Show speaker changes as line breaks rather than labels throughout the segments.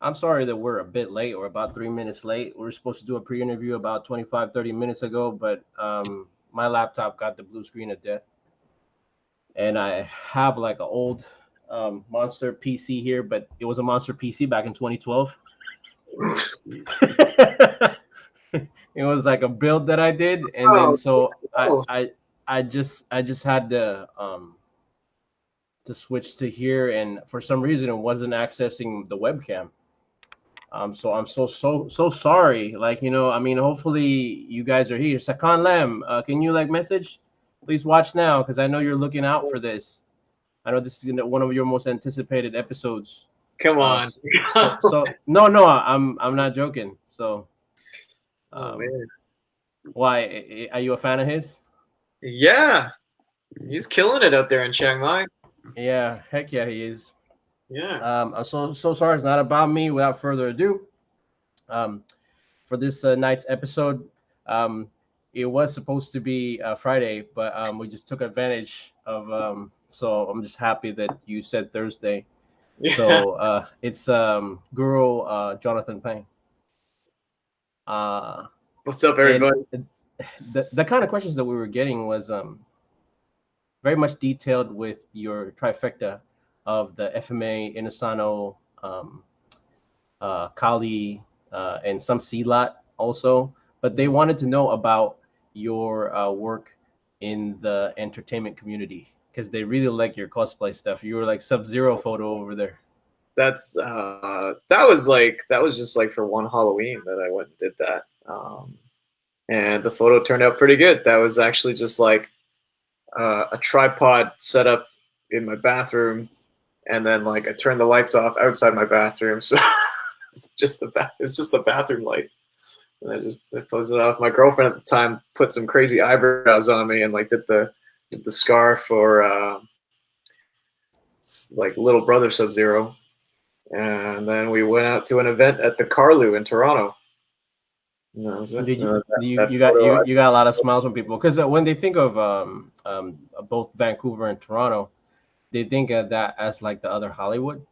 I'm sorry that we're a bit late or about 3 minutes late. We were supposed to do a pre-interview about 25, 30 minutes ago, but my laptop got the blue screen of death. And I have like an old Monster PC here, but it was a Monster PC back in 2012. It was like a build that I did, and then
Oh,
so
oh,
I just had to switch to here, and for some reason it wasn't accessing the webcam. So I'm so sorry. Like, I mean, hopefully you guys are here. Sakan Lam, can you like message? Please watch now because I know you're looking out for this. I know this is one of your most anticipated episodes.
come
Uh,
on.
s- so no, I'm not joking. So,
Oh
um,
man.
why are you a fan of his?
Yeah, he's killing it out there in Chiang Mai.
Yeah, heck yeah, he is.
Yeah.
I'm so sorry. It's not about me. Without further ado, um, for this night's episode. Um, it was supposed to be Friday, but we just took advantage of. So I'm just happy that you said Thursday.
Yeah.
So it's Guru Jonathan Payne. Uh,
What's up,
and
everybody?
the kind of questions that we were getting was very much detailed with your trifecta of the FMA Inasano, Kali, and some C lot also. But they wanted to know about your work in the entertainment community because they really like your cosplay stuff. You were like Sub Zero photo over there.
That was just like for one Halloween that I went and did that. And the photo turned out pretty good. That was actually just like a tripod set up in my bathroom, and then like I turned the lights off outside my bathroom, so it was just the bathroom light, and I posed it off. My girlfriend at the time put some crazy eyebrows on me and like did the scarf for like little brother Sub Zero, and then we went out to an event at the Carlu in Toronto. And that was it.
Did you you,
That
you got
photo.
you got a lot of smiles from people because when they think of both Vancouver and Toronto, they think of that as like the other Hollywood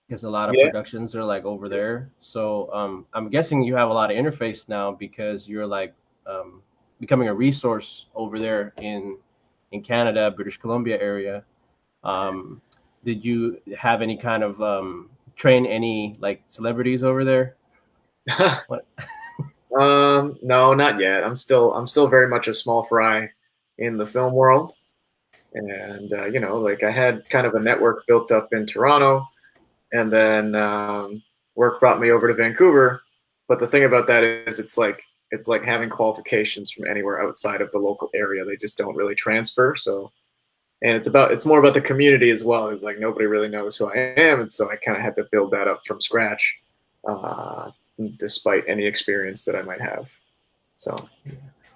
because a lot of
Yeah.
productions are like over there. So I'm guessing you have a lot of interface now because you're like um, becoming a resource over there in Canada, British Columbia area. Um, did you have any kind of train any like celebrities over there? What?
No, not yet. I'm still very much a small fry in the film world, and like I had kind of a network built up in Toronto, and then work brought me over to Vancouver. But the thing about that is, it's like having qualifications from anywhere outside of the local area. They just don't really transfer. So, and it's more about the community as well. It's like nobody really knows who I am, and so I kind of had to build that up from scratch, uh, despite any experience that I might have. So
I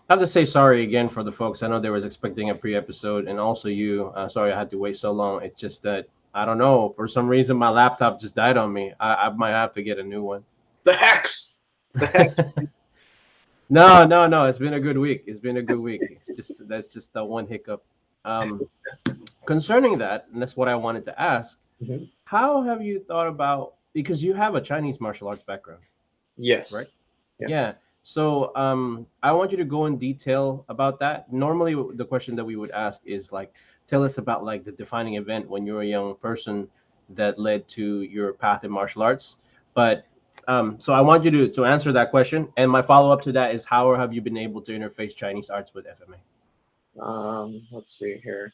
have to say sorry again for the folks. I know they was expecting a pre-episode, and also you. Sorry I had to wait so long. It's just that I don't know. For some reason, my laptop just died on me. I might have to get a new one.
the hex, it's the hex.
No. It's been a good week. It's been a good week. It's just that's just the one hiccup. Um, Concerning that, and that's what I wanted to ask.
Mhm.
How have you thought about because you have a Chinese martial arts background, right?
Yes. Yeah.
Yeah. So I want you to go in detail about that. Normally, the question that we would ask is like, tell us about like the defining event when you were a young person that led to your path in martial arts. But so I want you to answer that question. And my follow up to that is, how have you been able to interface Chinese arts with FMA?
Let's see here.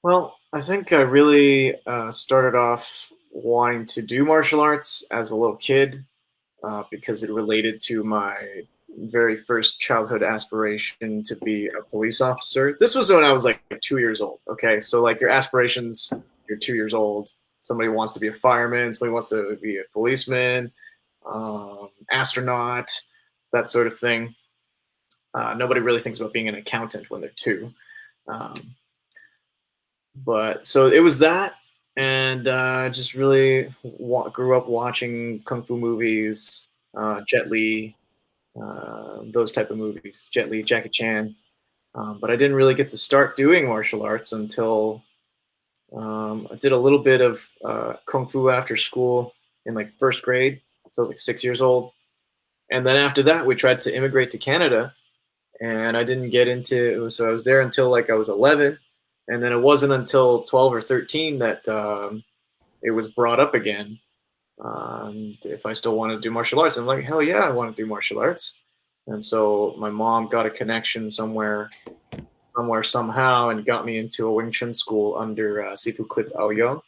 Well, I think I really started off wanting to do martial arts as a little kid because it related to my very first childhood aspiration to be a police officer. This was when I was like 2 years old. Okay, so like your aspirations, you're 2 years old. Somebody wants to be a fireman. Somebody wants to be a policeman, astronaut, that sort of thing. Nobody really thinks about being an accountant when they're two. Um, but so it was that, and just really grew up watching kung fu movies, Jet Li, those type of movies, Jet Li, Jackie Chan. But I didn't really get to start doing martial arts until I did a little bit of kung fu after school, in like first grade. So I was like 6 years old. And then after that, we tried to immigrate to Canada, and I didn't get into it. So I was there until like I was 11. And then it wasn't until 12 or 13 that it was brought up again. If I still want to do martial arts, I'm like, hell yeah, I want to do martial arts. And so my mom got a connection somewhere, somehow, and got me into a Wing Chun school under Sifu Cliff Aoyong.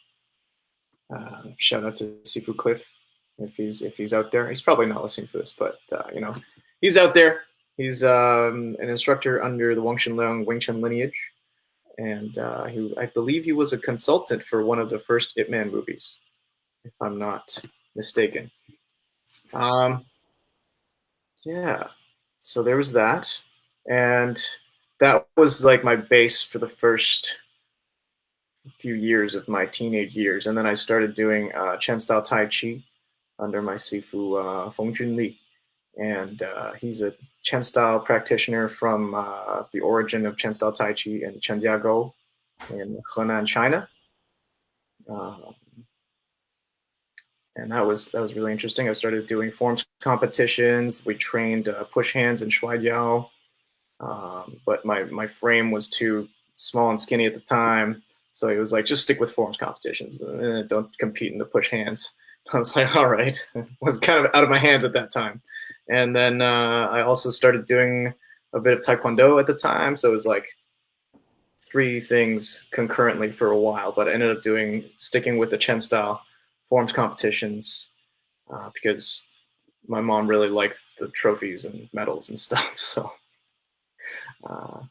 Shout out to Sifu Cliff if he's out there. He's probably not listening to this, but he's out there. He's an instructor under the Wang Shenleong Wing Chun lineage, and I believe he was a consultant for one of the first Ip Man movies, if I'm not mistaken. Yeah, so there was that, and that was like my base for the first few years of my teenage years, and then I started doing Chen style Tai Chi under my Sifu Feng Junli, and he's a Chen style practitioner from the origin of Chen style Tai Chi in Chenjiagou in Henan, China. And that was really interesting. I started doing forms competitions. We trained push hands and shuai jiao, but my frame was too small and skinny at the time, so he was like, just stick with forms competitions, don't compete in the push hands. I was like, all right. It was kind of out of my hands at that time. And then I also started doing a bit of Taekwondo at the time, so it was like 3 things concurrently for a while, but I ended up sticking with the Chen style forms competitions because my mom really liked the trophies and medals and stuff. So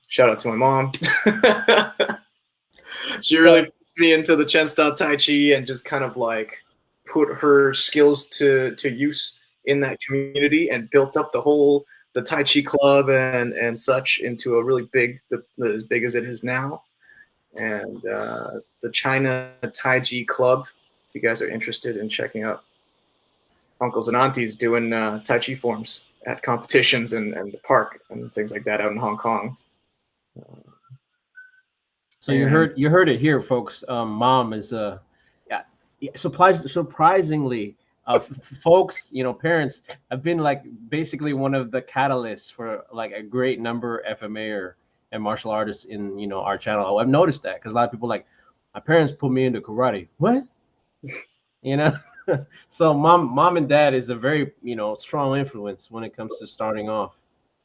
shout out to my mom. She really put me into the Chen style Tai Chi and just kind of like put her skills to use in that community and built up the Tai Chi club and such into a really big, as big as it is now. And the China Tai Chi Club, if you guys are interested in checking out uncles and aunties doing Tai Chi forms at competitions and the park and things like that out in Hong Kong.
So you heard it here, folks. Mom is surprisingly, folks, parents have been like basically one of the catalysts for like a great number of FMA and martial artists in our channel. I've noticed that because a lot of people like, my parents put me into karate. What? So mom and dad is a very strong influence when it comes to starting off.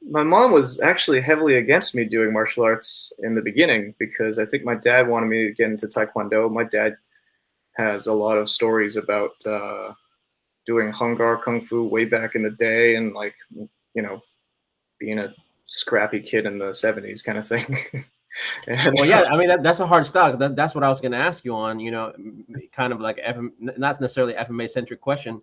My mom was actually heavily against me doing martial arts in the beginning because I think my dad wanted me to get into Taekwondo. My dad has a lot of stories about doing Hung Gar Kung Fu way back in the day and like, being a scrappy kid in the 70s kind of thing.
Well, yeah, I mean, that's a hard style. That's what I was going to ask you on, kind of like not necessarily FMA centric question.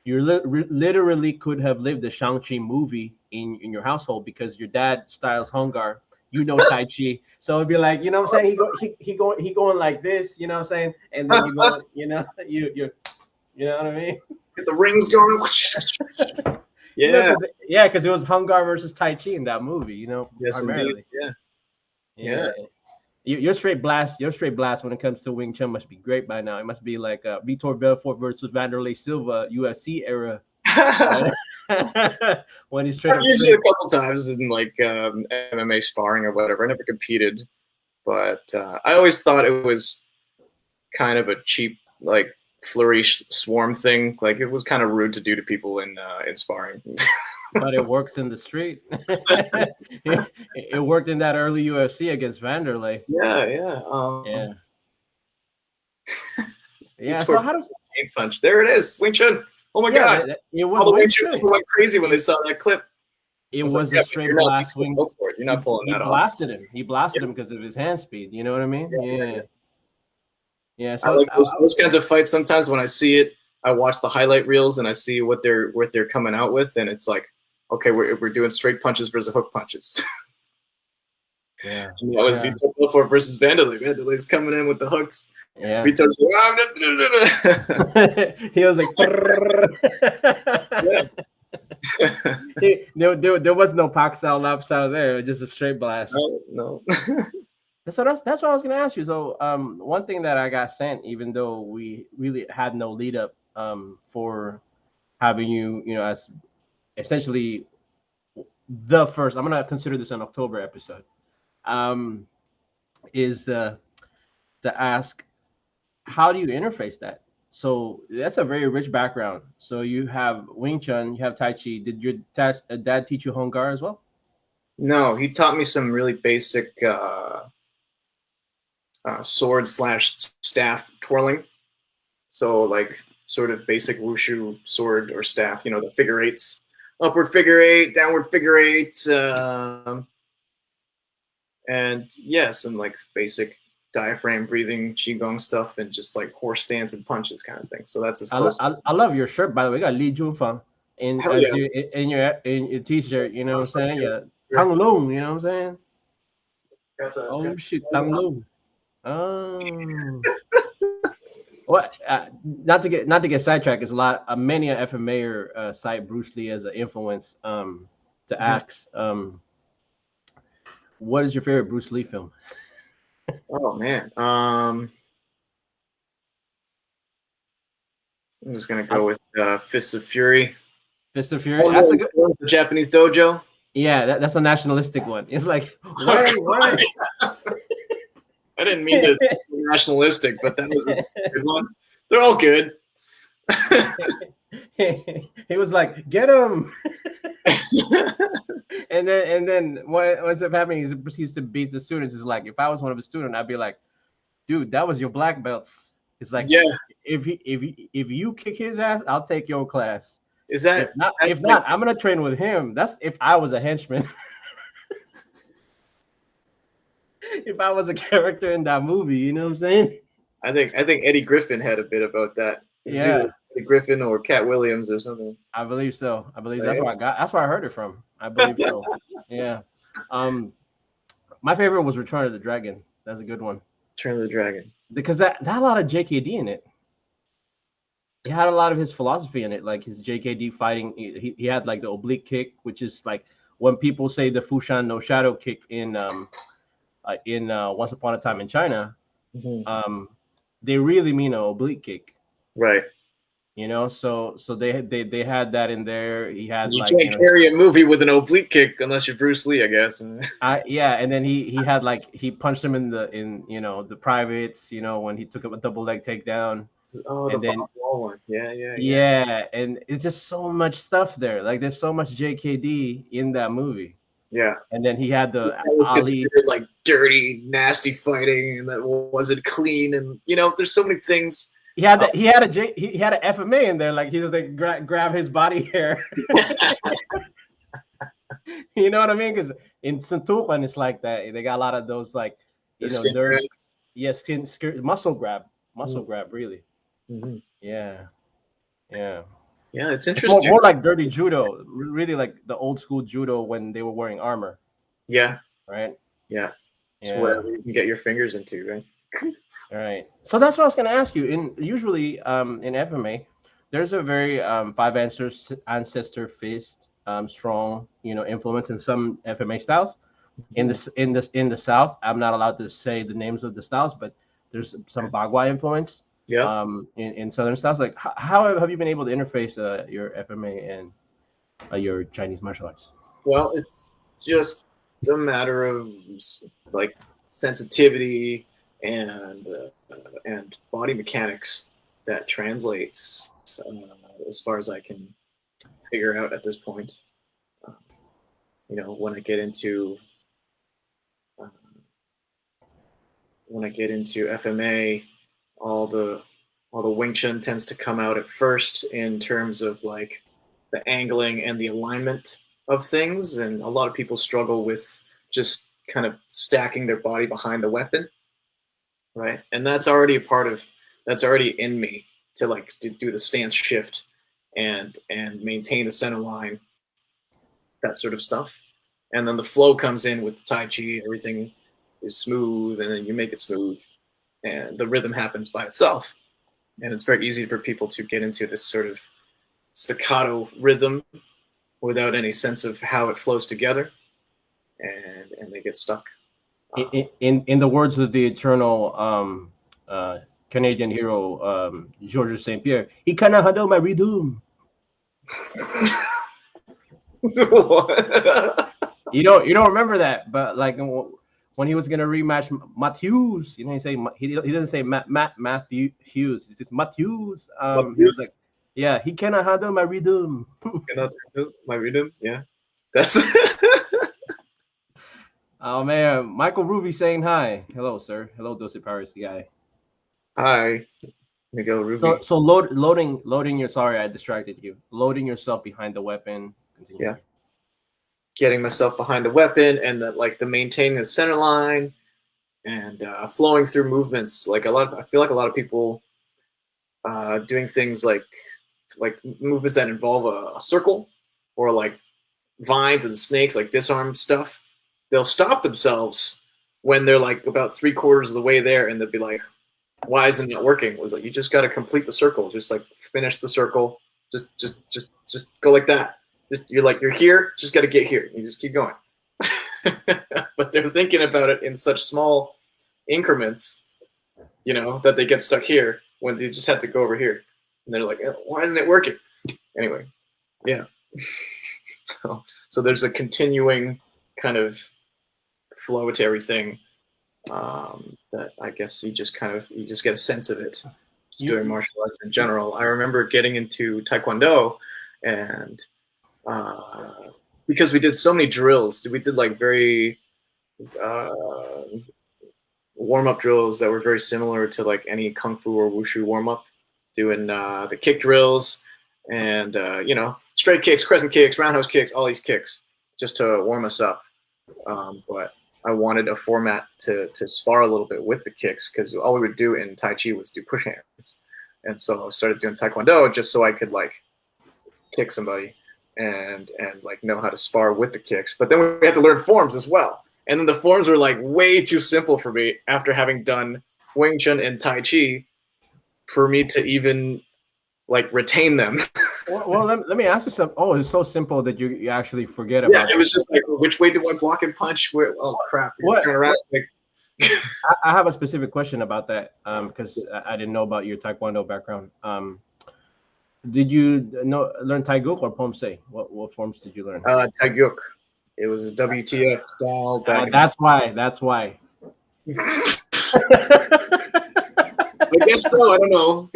You literally could have lived the Shang-Chi movie in your household because your dad styles Hung Gar, Tai Chi. So it'd be like, what I'm saying? He going like this, what I'm saying? And then you go, you know what I mean?
Get the rings going.
Yeah. Because it was Hung Gar versus Tai Chi in that movie,
Yes,
primarily.
Indeed.
Yeah. Your straight blast when it comes to Wing Chun must be great by now. It must be like Vitor Belfort versus Vanderlei Silva UFC era. When he's training.
Usually a couple times in like MMA sparring or whatever. I never competed, but I always thought it was kind of a cheap like flourish swarm thing. Like it was kind of rude to do to people in sparring.
But it works in the street. It worked in that early UFC against Vanderlei.
Yeah.
Yeah. So how does
punch? There it is, Wing Chun. Oh my God!
It was
all the Wing Chun people went crazy when they saw that clip.
It was a straight blast swing.
You're not pulling that
off. He blasted him because of his hand speed. You know what I mean? Yeah. So
I like those kinds of fights. Sometimes when I see it, I watch the highlight reels and I see what they're coming out with, and it's like, okay, we're doing straight punches versus hook punches.
Yeah.
And that was Vitor Belfort versus Vanderlei. Vanderlei's coming in with the hooks.
Yeah.
Vitor's
like, he was like, there was no Pak style, lap style there. It was just a straight blast.
No.
So that's what I was gonna ask you. So one thing that I got sent, even though we really had no lead up for having you, as essentially the first. I'm gonna consider this an October episode. Um, is to ask, how do you interface that? So that's a very rich background. So you have Wing Chun, you have Tai Chi. Did your dad teach you Hung Gar as well?
No, he taught me some really basic sword slash staff twirling. So like sort of basic wushu sword or staff, the figure eights, upward figure eight, downward figure eight, and yeah, some like basic diaphragm breathing, qigong stuff, and just like horse stance and punches kind of thing. So that's as close.
I love your shirt, by the way. You got Li Junfang in
Hell
as
yeah.
in your t-shirt. You know what I'm saying? Yeah, Tang Lung. You know what I'm saying? Oh shit, Tang Lung. Oh. What? Not to get sidetracked. It's a lot. Many a FMA cite Bruce Lee as an influence. To ask, what is your favorite Bruce Lee film?
Oh man. I'm just gonna go with Fists of Fury.
Fists of Fury. That's a good.
The Japanese dojo.
Yeah, that's a nationalistic one. It's like why?
I didn't mean to be nationalistic, but that was a good one. They're all good.
He was like, get him. and then what ends up happening is he proceeds to beat the students. Is like, if I was one of the students, I'd be like, dude, that was your black belts. It's like,
yeah,
if you kick his ass, I'll take your class.
Is that
if not, I'm gonna train with him. That's if I was a henchman. If I was a character in that movie, you know what I'm saying?
I think Eddie Griffin had a bit about that.
Yeah,
Eddie Griffin or Cat Williams or something.
I believe so. That's where I got. That's where I heard it from. I believe so. Yeah. My favorite was Return of the Dragon. That's a good one.
Return of the Dragon.
Because that had a lot of JKD in it. He had a lot of his philosophy in it, like his JKD fighting. He had like the oblique kick, which is like when people say the Fushan no shadow kick in Once Upon a Time in China, they really mean an oblique kick,
right?
You know, so they had that in there. He had
you can't carry a movie with an oblique kick unless you're Bruce Lee, I guess.
Yeah, and then he had like he punched him in the privates, when he took up a double leg takedown.
Oh, and then wall one.
Yeah, and it's just so much stuff there. Like there's so much JKD in that movie.
Yeah,
and then he had the Ali
like dirty, nasty fighting, and that wasn't clean, and there's so many things.
He had an FMA in there, like he was like grab his body hair. You know what I mean? Because in Suntukan it's like that. They got a lot of those like dirty, skin muscle grab, really.
Mm-hmm.
Yeah.
Yeah, it's interesting.
More like dirty judo, really like the old school judo when they were wearing armor.
Yeah.
Right.
Yeah. It's whatever you can get your fingers into, right?
All right. So that's what I was going to ask you. Usually in FMA, there's a very five ancestor fist strong, influence in some FMA styles. In the South, I'm not allowed to say the names of the styles, but there's some Bagua influence.
Yeah.
In Southern styles, like how have you been able to interface your FMA and your Chinese martial arts?
Well, it's just a matter of like sensitivity and body mechanics that translates as far as I can figure out at this point. When I get into FMA, all the Wing Chun tends to come out at first in terms of like the angling and the alignment of things, and a lot of people struggle with just kind of stacking their body behind the weapon, right? And that's already in me to do the stance shift and maintain the center line, that sort of stuff. And then the flow comes in with Tai Chi. Everything is smooth, and then you make it smooth, and the rhythm happens by itself. And it's very easy for people to get into this sort of staccato rhythm without any sense of how it flows together, and they get stuck.
In the words of the eternal Canadian hero Georges St. Pierre. He cannot handle my rhythm. You don't remember that, but like when he was gonna rematch Matthews, he say he doesn't say Matthew Hughes. He says Matthews. He was like, yeah, he cannot handle my rhythm.
Cannot handle my rhythm. Yeah, that's.
Oh man, Michael Ruby saying hi. Hello, sir. Hello, Dose Paris guy.
Hi, Miguel Ruby.
So loading your. Sorry, I distracted you. Loading yourself behind the weapon. Continue,
Yeah.
sir.
Getting myself behind the weapon and the maintaining the center line and flowing through movements. Like I feel like a lot of people doing things like movements that involve a circle or like vines and snakes, like disarm stuff. They'll stop themselves when they're like about 3/4 of the way there, and they'll be like, "Why isn't that working?" It was like, you just got to complete the circle. Just like finish the circle. Just go like that. You're here. Just got to get here. You just keep going. But they're thinking about it in such small increments, that they get stuck here when they just have to go over here, and they're like, "Why isn't it working?" Anyway, yeah. So there's a continuing kind of flow to everything that I guess you just get a sense of it just doing martial arts in general. I remember getting into Taekwondo, and because we did so many drills, we did like very warm-up drills that were very similar to like any kung fu or wushu warm-up, doing the kick drills and straight kicks, crescent kicks, roundhouse kicks, all these kicks just to warm us up. But I wanted a format to spar a little bit with the kicks, because all we would do in Tai Chi was do push hands. And so I started doing Taekwondo just so I could like kick somebody and like know how to spar with the kicks. But then we had to learn forms as well. And then the forms were like way too simple for me after having done Wing Chun and Tai Chi for me to even like retain them.
Well, let me ask you something. Oh, it's so simple that you actually forget about it.
Yeah, it was just like, which way do I block and punch? Oh, crap.
What?
Around, like...
I have a specific question about that because I didn't know about your Taekwondo background. Did you learn Taiguk or Pomse? What forms did you learn?
Taiguk. It was a WTF style.
That's why.
I guess so. I don't know.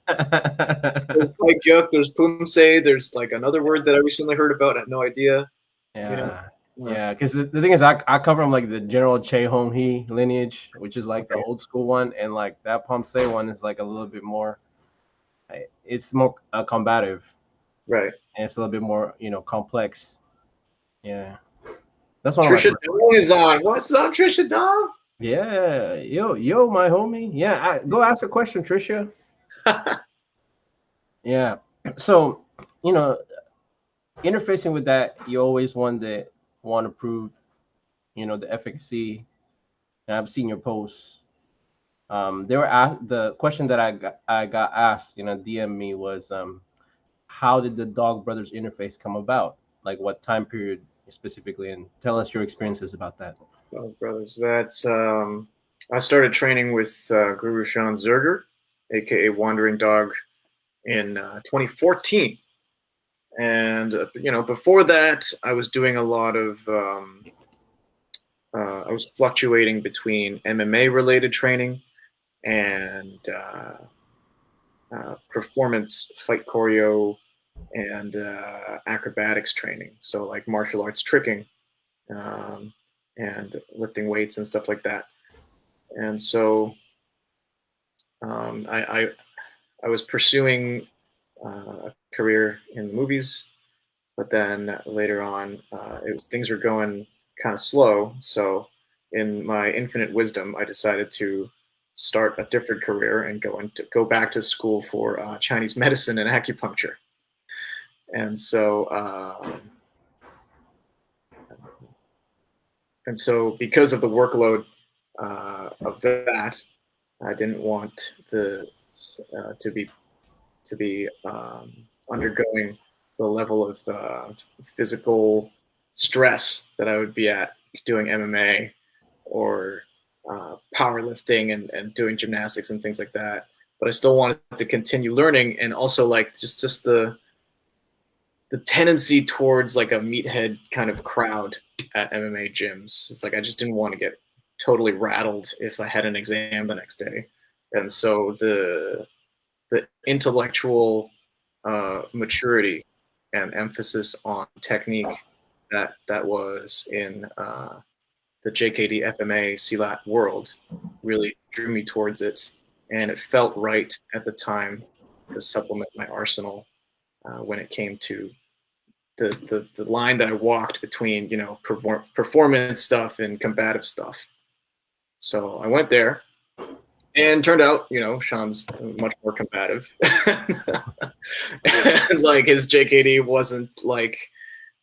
There's Taiguk, there's Pumse, there's like another word that I recently heard about. I have no idea.
Yeah. Yeah, because the thing is, I come from like the General Che Hong Hee lineage, which is like the old school one, and like that Pomse one is like a little bit more. It's more combative,
right?
And it's a little bit more, complex. Yeah, that's one.
Trisha Dong is on. What's up, Trisha Dong?
Yeah, yo, my homie. Yeah, go ask a question, Trisha. Yeah, so interfacing with that, you always want to prove, the efficacy. And I've seen your posts. The question that I got asked, DM me was, how did the Dog Brothers interface come about? Like what time period specifically, and tell us your experiences about that.
Dog Brothers. That's I started training with Guru Sean Zerger, aka Wandering Dog, in 2014. And before that, I was doing a lot of I was fluctuating between MMA related training and performance fight choreo and acrobatics training. So like martial arts tricking and lifting weights and stuff like that. And so I was pursuing a career in the movies, but then later on, things were going kind of slow. So, in my infinite wisdom, I decided to start a different career and go back to school for Chinese medicine and acupuncture. And so, because of the workload of that, I didn't want to be undergoing the level of physical stress that I would be at doing MMA or powerlifting and doing gymnastics and things like that. But I still wanted to continue learning, and also like just the tendency towards like a meathead kind of crowd at MMA gyms. It's like I just didn't want to get totally rattled if I had an exam the next day, and so the intellectual maturity and emphasis on technique that was in the JKD FMA CLAT world really drew me towards it, and it felt right at the time to supplement my arsenal when it came to the line that I walked between, you know, performance stuff and combative stuff. So I went there, and turned out, you know, Sean's much more combative. And, like, his JKD wasn't like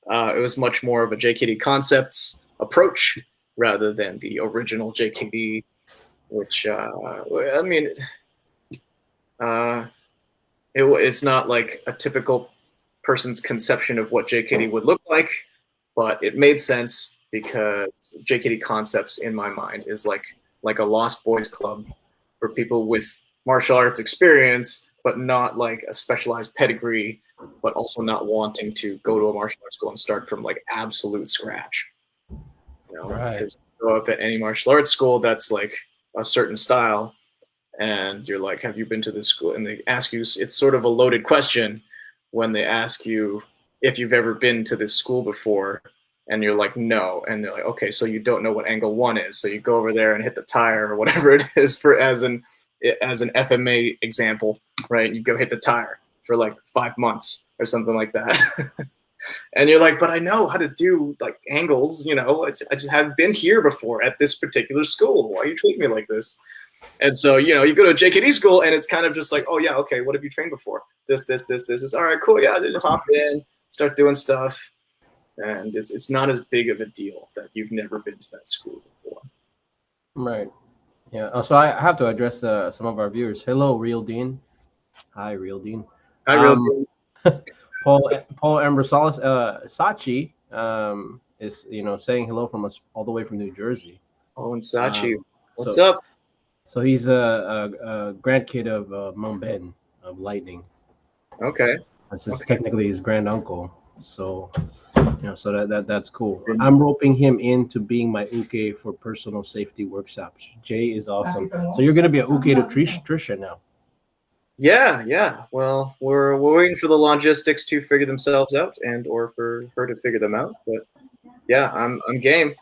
it was much more of a JKD concepts approach rather than the original JKD, which I mean, it's not like a typical person's conception of what JKD would look like, but it made sense because JKD concepts in my mind is like a Lost Boys Club for people with martial arts experience, but not like a specialized pedigree, but also not wanting to go to a martial arts school and start from like absolute scratch. You know,
Right.
because you go up at any martial arts school that's like a certain style, and you're like, have you been to this school? And they ask you, it's sort of a loaded question when they ask you if you've ever been to this school before, and you're like, no. And they're like, okay, so you don't know what angle one is. So you go over there and hit the tire or whatever it is for as an FMA example, right? You go hit the tire for like 5 months or something like that. And you're like, but I know how to do like angles, you know, I just haven't been here before at this particular school. Why are you treating me like this? And so, you know, you go to a JKD school and it's kind of just like, oh yeah, okay, what have you trained before? This is all right, cool, yeah, just hop in, start doing stuff. And it's not as big of a deal that you've never been to that school before.
Right. Yeah. So I have to address some of our viewers. Hello, Real Dean. Hi, Real Dean.
I really
Paul Ambrosales, Sachi is, you know, saying hello from us all the way from New Jersey.
Oh, and Sachi, what's
so,
up?
So he's a grandkid of Mumben of Lightning.
Okay.
This is technically his grand uncle. So, you know, so that's cool. I'm roping him into being my uke for personal safety workshops. Jay is awesome. So you're gonna be a uke to Trisha now.
Yeah. Well, we're waiting for the logistics to figure themselves out, and or for her to figure them out. But yeah, I'm game.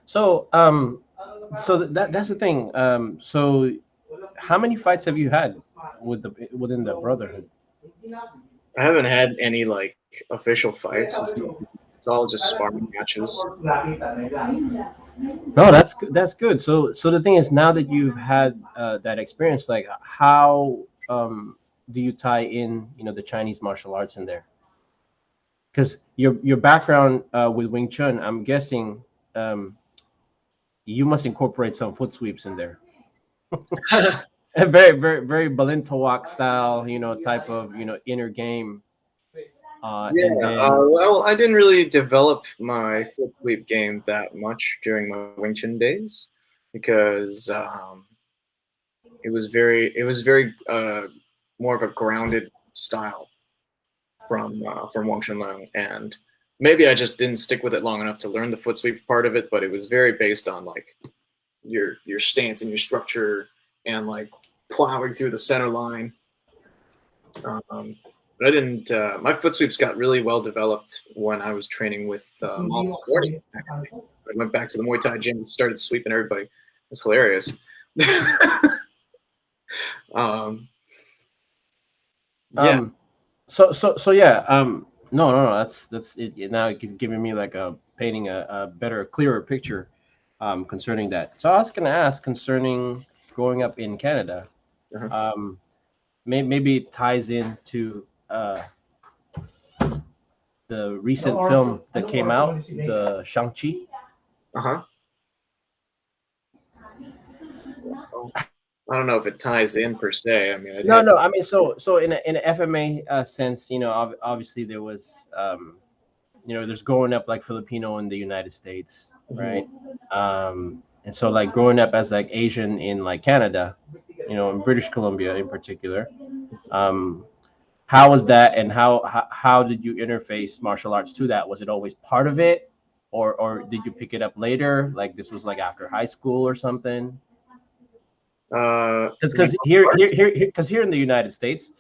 So that's the thing. So how many fights have you had within the Brotherhood?
I haven't had any like official fights. It's all just sparring matches.
No, that's good. So the thing is, now that you've had that experience, like how do you tie in, you know, the Chinese martial arts in there? Because your background with Wing Chun, I'm guessing you must incorporate some foot sweeps in there. A very Balintawak style, you know, type of, you know, inner game.
Well, I didn't really develop my foot sweep game that much during my Wing Chun days because it was very more of a grounded style from Wang Chunlang, and maybe I just didn't stick with it long enough to learn the foot sweep part of it. But it was very based on like your stance and your structure and like plowing through the center line. But I didn't. My foot sweeps got really well developed when I was training with Morty. I went back to the Muay Thai gym and started sweeping everybody. It's hilarious. Yeah.
So yeah. No. That's it. Now it's giving me like painting a better, clearer picture concerning that. So I was gonna ask concerning growing up in Canada. Maybe it ties into the recent film that came out, the Shang-Chi.
I don't know if it ties in per se. I mean,
no. I mean, so in an FMA sense, you know, obviously there was there's growing up like Filipino in the United States, right? And so like growing up as like Asian in like Canada, in British Columbia in particular, um, how was that, and how did you interface martial arts to that? Was it always part of it, or did you pick it up later? Like this was like after high school or something? Because here in the United States,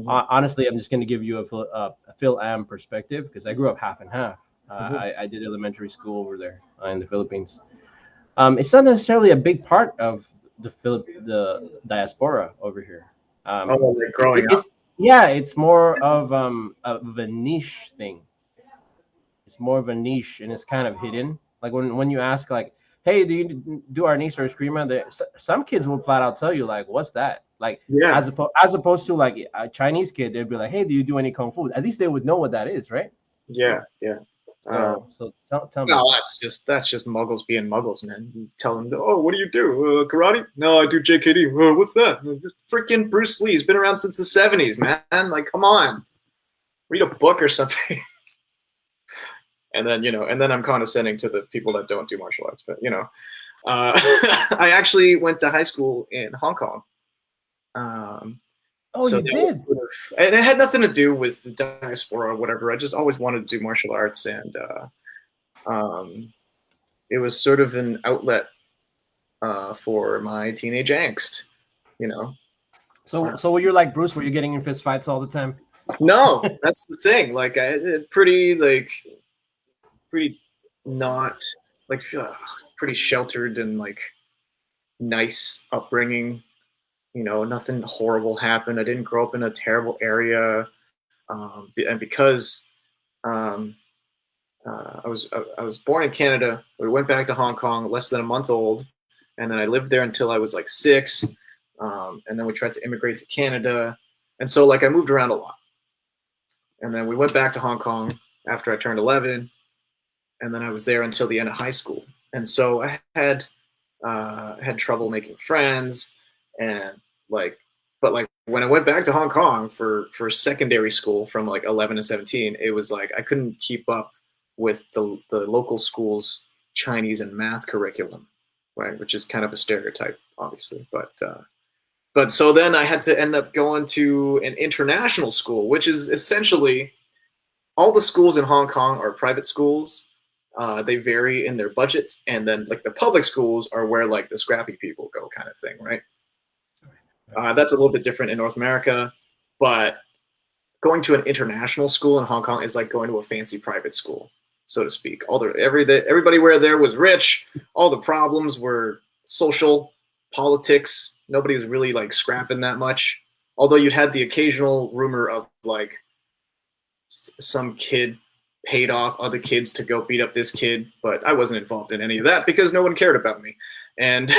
honestly, I'm just going to give you a Phil Am perspective because I grew up half and half. I did elementary school over there in the Philippines. It's not necessarily a big part of the diaspora over here.
Like growing up.
Yeah, it's more of a niche thing. It's more of a niche, and it's kind of hidden. Like when you ask, like, "Hey, do you do arnis or eskrima?" Some kids will flat out tell you, like, "What's that?" Like,
Yeah.
as opposed to like a Chinese kid, they'd be like, "Hey, do you do any kung fu?" At least they would know what that is, right?
Yeah.
So tell me.
No, that's just muggles being muggles, man. You tell them, oh, what do you do? Karate? No, I do JKD. What's that? Freaking Bruce Lee. He's been around since the 70s, man. Like, come on, read a book or something. And then I'm condescending to the people that don't do martial arts. But I actually went to high school in Hong Kong.
You did?
And it had nothing to do with diaspora or whatever. I just always wanted to do martial arts, and it was sort of an outlet for my teenage angst,
So you're like Bruce, were you getting in fist fights all the time?
No, that's the thing. Like I had pretty not like pretty sheltered and like nice upbringing. Nothing horrible happened. I didn't grow up in a terrible area, and because I was born in Canada, we went back to Hong Kong less than a month old, and then I lived there until I was like 6, and then we tried to immigrate to Canada, and so like I moved around a lot, and then we went back to Hong Kong after I turned 11, and then I was there until the end of high school, and so I had trouble making friends. And but when I went back to Hong Kong for secondary school from like 11 to 17, it was like I couldn't keep up with the local school's Chinese and math curriculum, right? Which is kind of a stereotype, obviously. But so then I had to end up going to an international school, which is essentially all the schools in Hong Kong are private schools. They vary in their budget, and then like the public schools are where like the scrappy people go, kind of thing, right? That's a little bit different in North America, but going to an international school in Hong Kong is like going to a fancy private school, so to speak. Everybody where there was rich. All the problems were social, politics. Nobody was really like scrapping that much. Although you had the occasional rumor of like some kid paid off other kids to go beat up this kid, but I wasn't involved in any of that because no one cared about me. And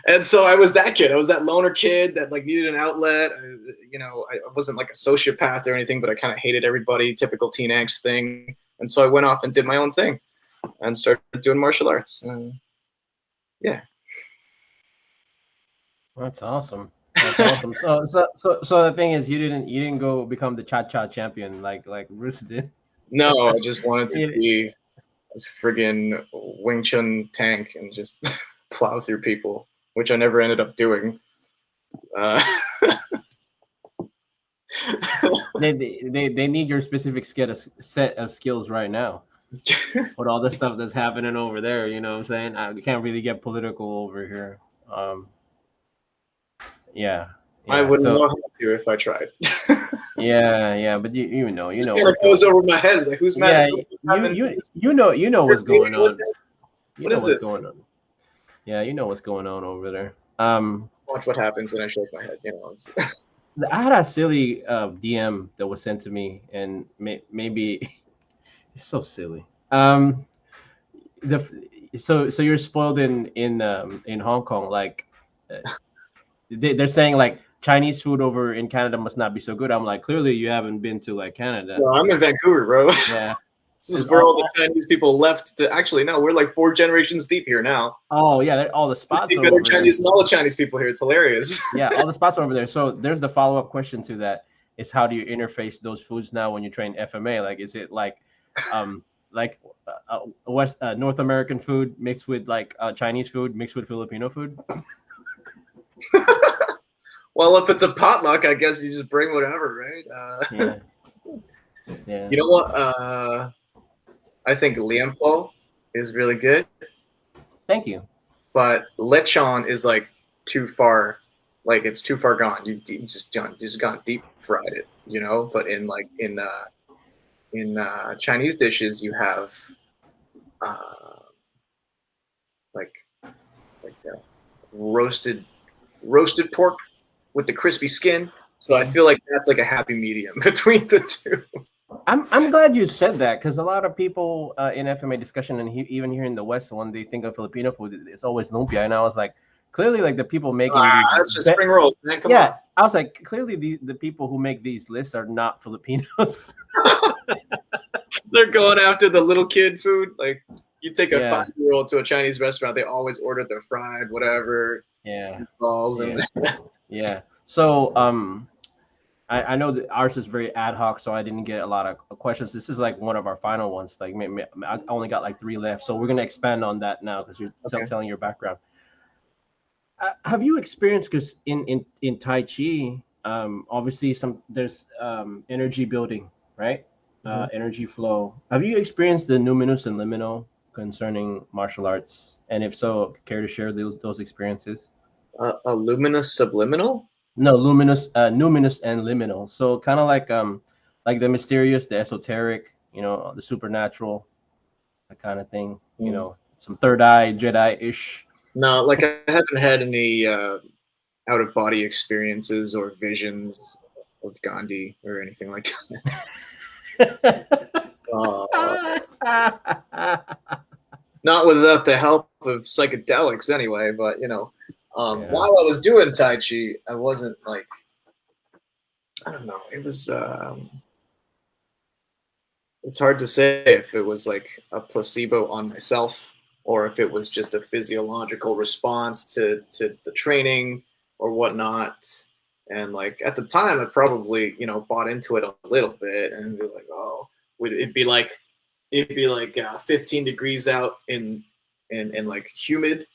and so I was that kid. I was that loner kid that like needed an outlet. I wasn't like a sociopath or anything, but I kind of hated everybody, typical teen angst thing. And so I went off and did my own thing and started doing martial arts. Yeah.
That's awesome. That's awesome. So the thing is, you didn't go become the cha-cha champion like Bruce did.
No, I just wanted to be a friggin' Wing Chun tank and just plow through people, which I never ended up doing.
They need your specific set of skills right now. With all the stuff that's happening over there, you know what I'm saying? We can't really get political over here. Yeah.
I wouldn't know how to if I tried.
yeah, but you know.
It goes over my head. It's like, who's mad?
Yeah, you know what's going on.
What is this?
Going on. Yeah, you know what's going on over there.
Watch what happens when I shake my head.
I had a silly DM that was sent to me, and maybe it's so silly. So you're spoiled in Hong Kong, like they're saying like Chinese food over in Canada must not be so good. I'm like, clearly you haven't been to like Canada.
Well, I'm in Vancouver, bro.
Yeah.
This is where all the Chinese people left. Actually, no, we're like 4 generations deep here now.
Oh yeah, all the spots.
Better Chinese than all the Chinese people here. It's hilarious.
Yeah, all the spots over there. So there's the follow-up question to that. It's how do you interface those foods now when you train FMA? Like, is it like West North American food mixed with like Chinese food mixed with Filipino food?
Well, if it's a potluck, I guess you just bring whatever, right?
Yeah. Yeah.
You know what? I think liempo is really good,
Thank you.
but lechon is like too far. Like it's too far gone. You just gone deep fried it, you know. But in Chinese dishes, you have uh, like roasted pork with the crispy skin. So I feel like that's like a happy medium between the two.
I'm glad you said that, because a lot of people in FMA discussion and even here in the West, when they think of Filipino food, it's always lumpia, and I was like, clearly, like the people making these,
That's just spring rolls, man. Come
yeah,
on.
I was like, clearly the people who make these lists are not Filipinos.
They're going after the little kid food. Like you take a
Yeah.
5-year-old to a Chinese restaurant, they always order their fried whatever
Yeah.
balls and
Yeah. So I know that ours is very ad hoc, so I didn't get a lot of questions. This is like one of our final ones. Like I only got like 3 left, so we're gonna expand on that now because you're
Okay.
telling your background. Have you experienced, because in Tai Chi, obviously there's energy building, right? Energy flow. Have you experienced the numinous and liminal concerning martial arts? And if so, care to share those experiences?
A luminous subliminal?
No, luminous, numinous and liminal. So kind of like the mysterious, the esoteric, the supernatural, that kind of thing. Some third eye Jedi-ish.
No, like I haven't had any out of body experiences or visions of Gandhi or anything like that. Not without the help of psychedelics, anyway. But while I was doing Tai Chi, I wasn't like, I don't know. It was. It's hard to say if it was like a placebo on myself or if it was just a physiological response to the training or whatnot. And like at the time, I probably bought into it a little bit and be like, oh, it'd be like 15 degrees out in like humid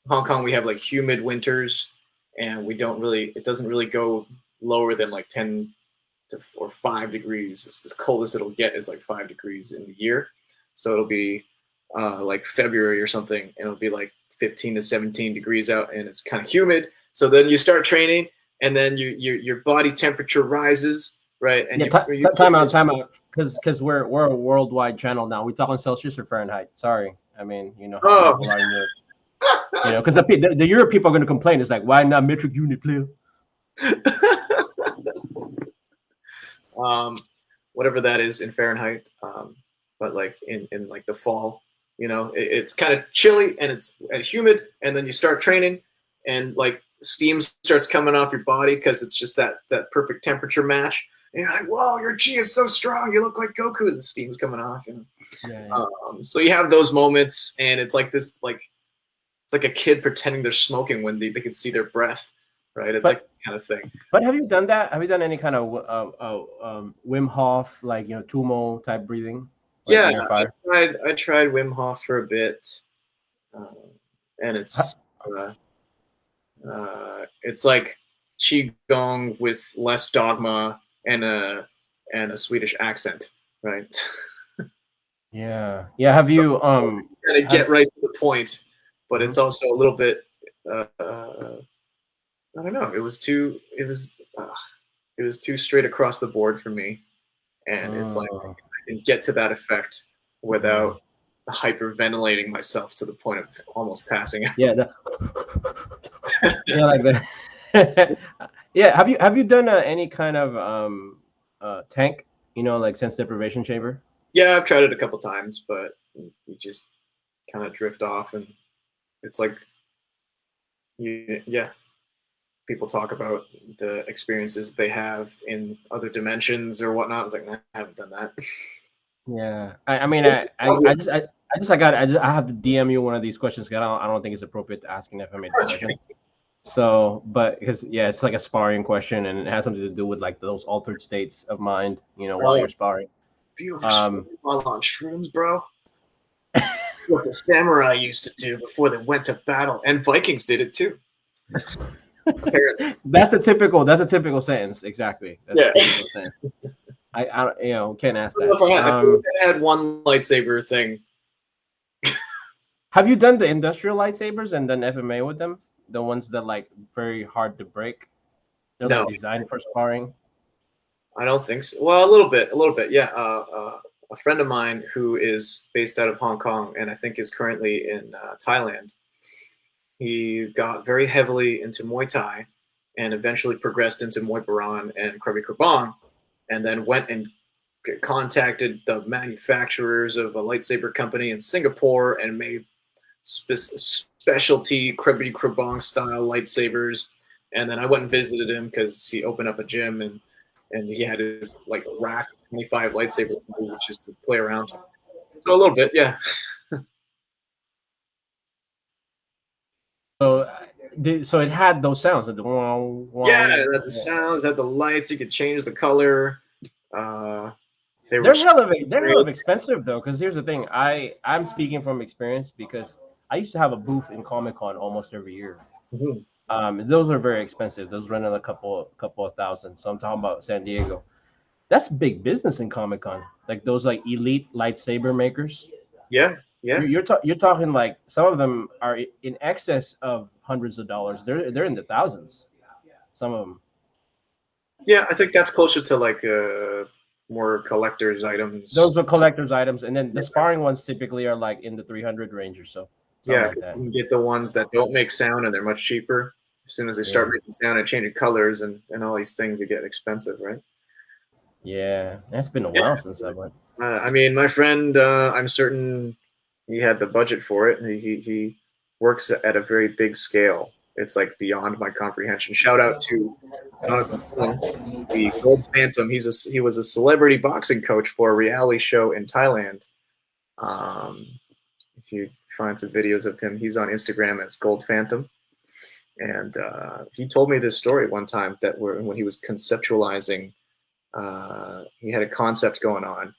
Hong Kong. We have like humid winters, and it doesn't really go lower than like 10 or 5 degrees. It's the coldest it'll get is like 5 degrees in the year. So it'll be like February or something, and it'll be like 15 to 17 degrees out, and it's kind of humid. So then you start training, and then your body temperature rises, right? And
time out, because we're a worldwide channel now. We talk on Celsius or Fahrenheit. Sorry, I mean how people are in because the Europe people are going to complain. It's like, why not metric unit, player?
Whatever that is in Fahrenheit, but like in like the fall, it's kind of chilly and it's humid, and then you start training, and like steam starts coming off your body because it's just that perfect temperature match. And you're like, whoa, your chi is so strong, you look like Goku, and steam's coming off. So you have those moments, and it's like this, like it's like a kid pretending they're smoking when they can see their breath. Right, it's like that kind of thing.
But have you done that? Have you done any kind of Wim Hof, like Tumo type breathing?
Like I tried Wim Hof for a bit, and it's like qigong with less dogma and a Swedish accent, right?
Yeah. Have you
gotta get right to the point, but it's also a little bit. I don't know. It was too straight across the board for me, and it's like I can get to that effect without hyperventilating myself to the point of almost passing out.
Yeah, like that. Yeah. Have you done any kind of tank? Like sense deprivation chamber?
Yeah, I've tried it a couple times, but you just kind of drift off, and it's like people talk about the experiences they have in other dimensions or whatnot. I was like, nah, I haven't done that.
Yeah, I mean, I have to DM you one of these questions because I don't think it's appropriate to ask in FMA discussion. So, but because yeah, it's like a sparring question, and it has something to do with like those altered states of mind, while
Oh,
you're sparring.
beautiful
Um,
while on shrooms, bro. What the samurai used to do before they went to battle, and Vikings did it too. Apparently,
that's a typical sentence. Exactly, that's a
yeah.
typical sentence. I can't ask
I, don't
that.
know if I, had, I feel like I had one lightsaber thing.
Have you done the industrial lightsabers and done FMA with them? The ones that like very hard to break. They're like
No,
designed for sparring.
I don't think so. Well, a little bit, yeah. A friend of mine who is based out of Hong Kong and I think is currently in Thailand. He got very heavily into Muay Thai and eventually progressed into Muay Baran and Krabi Krabang, and then went and contacted the manufacturers of a lightsaber company in Singapore and made specialty Krabi Krabang style lightsabers. And then I went and visited him because he opened up a gym and he had his like rack of 25 lightsabers to do, which is to play around. So a little bit, yeah.
So, so it had those sounds, like the wow,
Yeah,
wow.
it had the sounds, it had the lights, you could change the color. Uh, they were
They're hella expensive though. Because here's the thing, I'm speaking from experience because I used to have a booth in Comic Con almost every year.
Mhm.
Those are very expensive. Those run at a couple of thousand. So I'm talking about San Diego. That's big business in Comic Con. Like those like elite lightsaber makers.
Yeah, yeah,
You're talking like some of them are in excess of hundreds of dollars. They're in the thousands. Some of them.
yeah. I think that's closer to like more collector's items.
Those are collector's items, and then the sparring ones typically are like in the 300 range or so, something
Yeah,
like
'cause
that.
you can get the ones that don't make sound and they're much cheaper. As soon as they start
Yeah,
making sound and changing colors and all these things, they get expensive, right?
yeah. It's been a
Yeah.
while since I went.
I mean, my friend, I'm certain he had the budget for it. He works at a very big scale. It's like beyond my comprehension. Shout out to Jonathan Long, the Gold Phantom. He was a celebrity boxing coach for a reality show in Thailand. Um, if you find some videos of him, he's on Instagram as Gold Phantom. And he told me this story one time that when he was conceptualizing, he had a concept going on,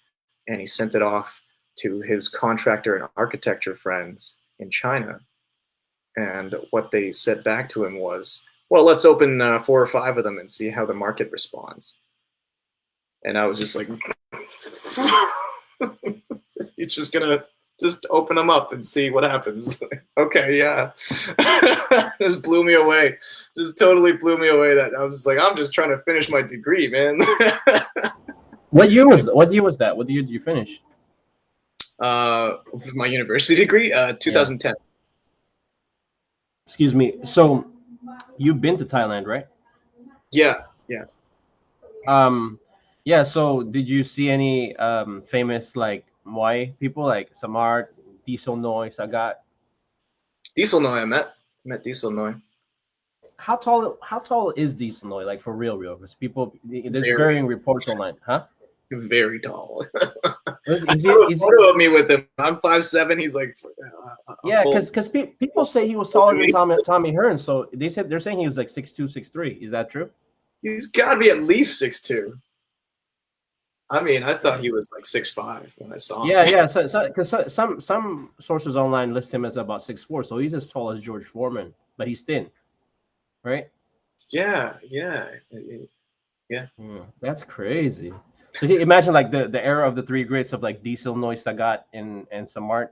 and he sent it off to his contractor and architecture friends in China. And what they said back to him was, "Well, let's open 4 or 5 of them and see how the market responds." And I was just like, "He's just gonna just open them up and see what happens." Okay, yeah. Just blew me away. Just totally blew me away. That I was just like, I'm just trying to finish my degree, man.
What year was that? What year did you finish?
My university degree,
Yeah.
2010.
Excuse me. So you've been to Thailand, right?
Yeah, yeah.
Um, yeah. So did you see any famous like Muay people like Samar, Diesel Noi, Sagat?
Diesel Noi, I met Diesel Noi.
How tall is Diesel Noi? Like for real? Because people there's
Very,
varying reports online, huh?
very tall.
Is
I
he?
have a
Is he?
photo of me with him. I'm 5'7". He's like a
Yeah,
full.
because people say he was taller than Tommy Hearn. So they're saying he was like 6'2", 6'3". Is that true?
He's got to be at least 6'2". I mean, I thought he was like 6'5" when I saw
Yeah,
him.
yeah. So because some sources online list him as about 6'4", so he's as tall as George Foreman, but he's thin, right?
Yeah, yeah, yeah.
That's crazy. So imagine like the era of the three greats of like Diesel, Noy, Sagat, and Samart,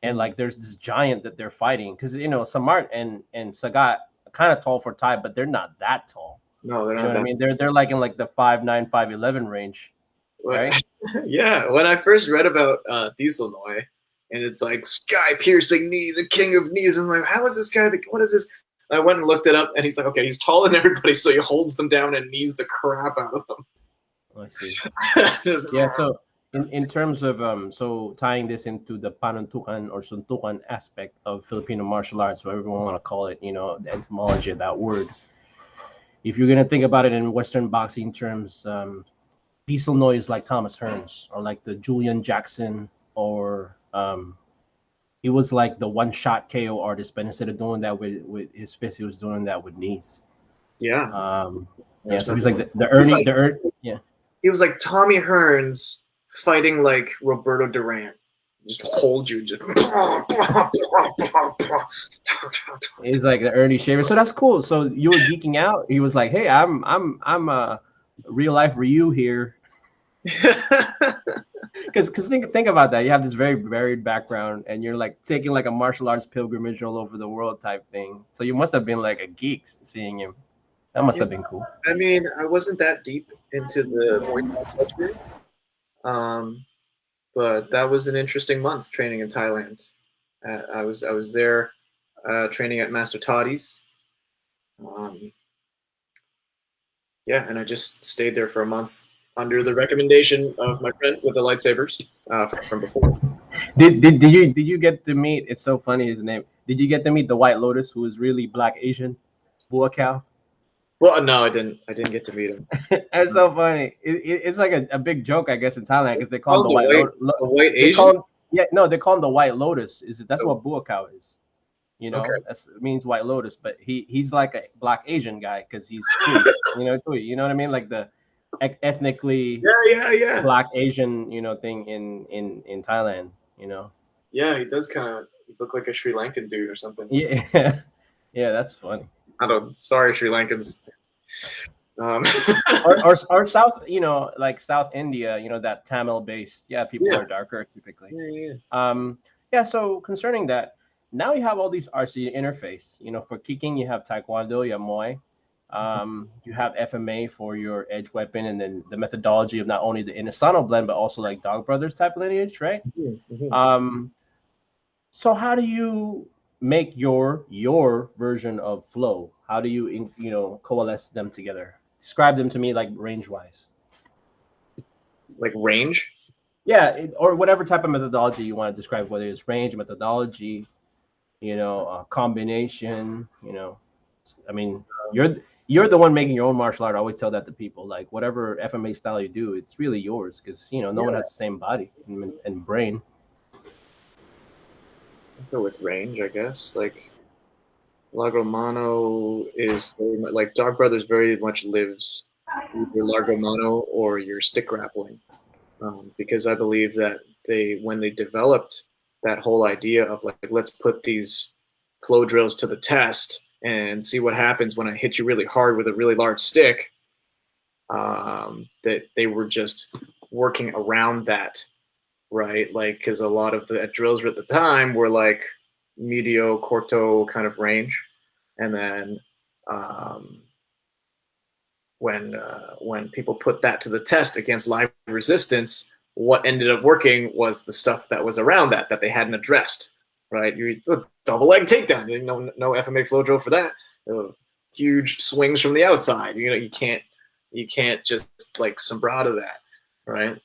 and like there's this giant that they're fighting because Samart and Sagat are kind of tall for Thai, but they're not that tall.
No, they're
You know
not
what I
that.
mean? They're like in like the 5'9", 5'11" range, right?
Yeah, when I first read about Diesel Noi, and it's like sky piercing knee, the king of knees. I'm like, how is this guy? What is this? And I went and looked it up, and he's like, okay, he's taller than everybody, so he holds them down and knees the crap out of them.
I see.
Just,
Yeah, so in terms of so tying this into the panuntukan or suntukan aspect of Filipino martial arts, whatever you want to call it, the etymology of that word. If you're gonna think about it in Western boxing terms, Diesel Noy is like Thomas Hearns or like the Julian Jackson or he was like the one shot KO artist, but instead of doing that with his fist, he was doing that with knees.
Yeah.
Yeah,
There's
so he's
nothing.
like the
He's
Ernie,
like
yeah.
he was like Tommy Hearns fighting like Roberto Duran. Just hold you, just.
He's like the Ernie Shaver. So that's cool. So you were geeking out. He was like, "Hey, I'm a real life Ryu here." Because think about that. You have this very varied background, and you're like taking like a martial arts pilgrimage all over the world type thing. So you must have been like a geek seeing him. That must
Yeah,
have been cool.
I mean, I wasn't that deep into the Muay Thai culture, um, but that was an interesting month training in Thailand. I was there training at Master Toddy's. Um, yeah, and I just stayed there for a month under the recommendation of my friend with the lightsabers from before.
Did you get to meet? It's so funny his name. Did you get to meet the White Lotus, who is really Black Asian, Buakaw?
Well, no, I didn't. I didn't get to meet him.
That's so funny. It's like a big joke, I guess, in Thailand because they call him
Oh,
the White Lotus.
the white
They call
Asian.
him, yeah, no, they call him the White Lotus. That's
Oh,
what Buakaw is.
okay.
That's it means White Lotus, but he's like a Black Asian guy because he's Tui. Tui. You know what I mean? Like the ethnically
Yeah.
Black Asian, thing in Thailand.
Yeah, he does kind of look like a Sri Lankan dude or something.
Yeah, yeah, that's funny.
I don't. Sorry, Sri Lankans. Um,
Or South, like South India, that Tamil based. Yeah, people
yeah.
are darker typically.
Yeah.
Yeah. So concerning that, now you have all these RC interface. For kicking, you have Taekwondo, you have Muay, you have FMA for your edge weapon, and then the methodology of not only the Inosanto blend but also like Dog Brothers type lineage, right?
Mm-hmm.
So how do you make your version of flow? How do you coalesce them together? Describe them to me like range wise.
Like range.
Yeah, or whatever type of methodology you want to describe, whether it's range, methodology, combination. I mean, you're the one making your own martial art. I always tell that to people. Like whatever FMA style you do, it's really yours because no one has the same body and brain.
I'll go with range, I guess. Like Largo Mano is very much like Dog Brothers. Very much lives either Largo Mano or your stick grappling, because I believe that when they developed that whole idea of like let's put these flow drills to the test and see what happens when I hit you really hard with a really large stick. That they were just working around that, right? Like, because a lot of the drills at the time were like medio, corto kind of range, and then when people put that to the test against live resistance, what ended up working was the stuff that was around that they hadn't addressed, right? You double leg takedown, no FMA flow drill for that. Huge swings from the outside, you can't just like sombrado that, right?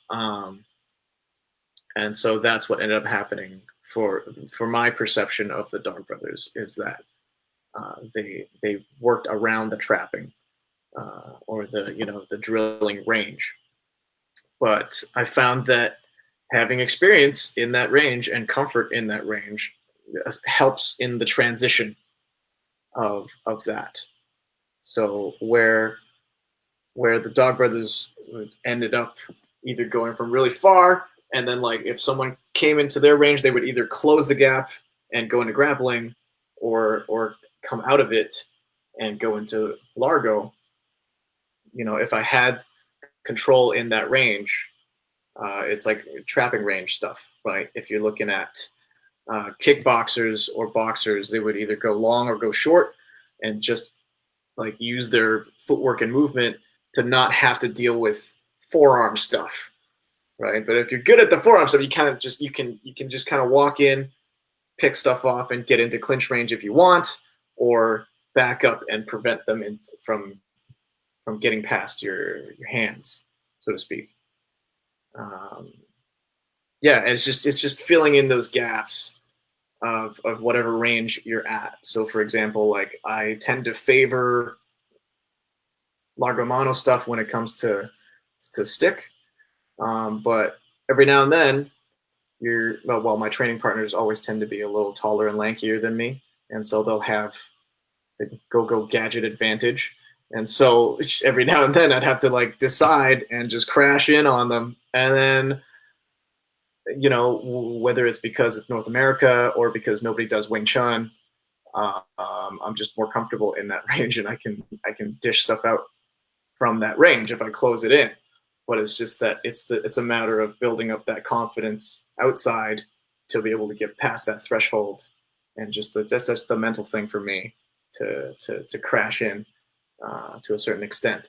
And so that's what ended up happening for my perception of the Dog Brothers is that they worked around the trapping or the drilling range. But I found that having experience in that range and comfort in that range helps in the transition of that. So where the Dog Brothers ended up either going from really far, and then like if someone came into their range, they would either close the gap and go into grappling, or come out of it and go into Largo. If I had control in that range, it's like trapping range stuff, right? If you're looking at kickboxers or boxers, they would either go long or go short, and just like use their footwork and movement to not have to deal with forearm stuff, right? But if you're good at the forearm stuff, you kind of just you can just kind of walk in, pick stuff off, and get into clinch range if you want, or back up and prevent them from getting past your hands, so to speak. Yeah, it's just filling in those gaps of whatever range you're at. So, for example, like I tend to favor Largo Mano stuff when it comes to stick, but every now and then well, my training partners always tend to be a little taller and lankier than me, and so they'll have the go gadget advantage. And so every now and then I'd have to like decide and just crash in on them. And then, whether it's because it's North America or because nobody does Wing Chun, I'm just more comfortable in that range, and I can dish stuff out from that range if I close it in. But it's just that it's a matter of building up that confidence outside to be able to get past that threshold, and just that's the mental thing for me to crash in to a certain extent.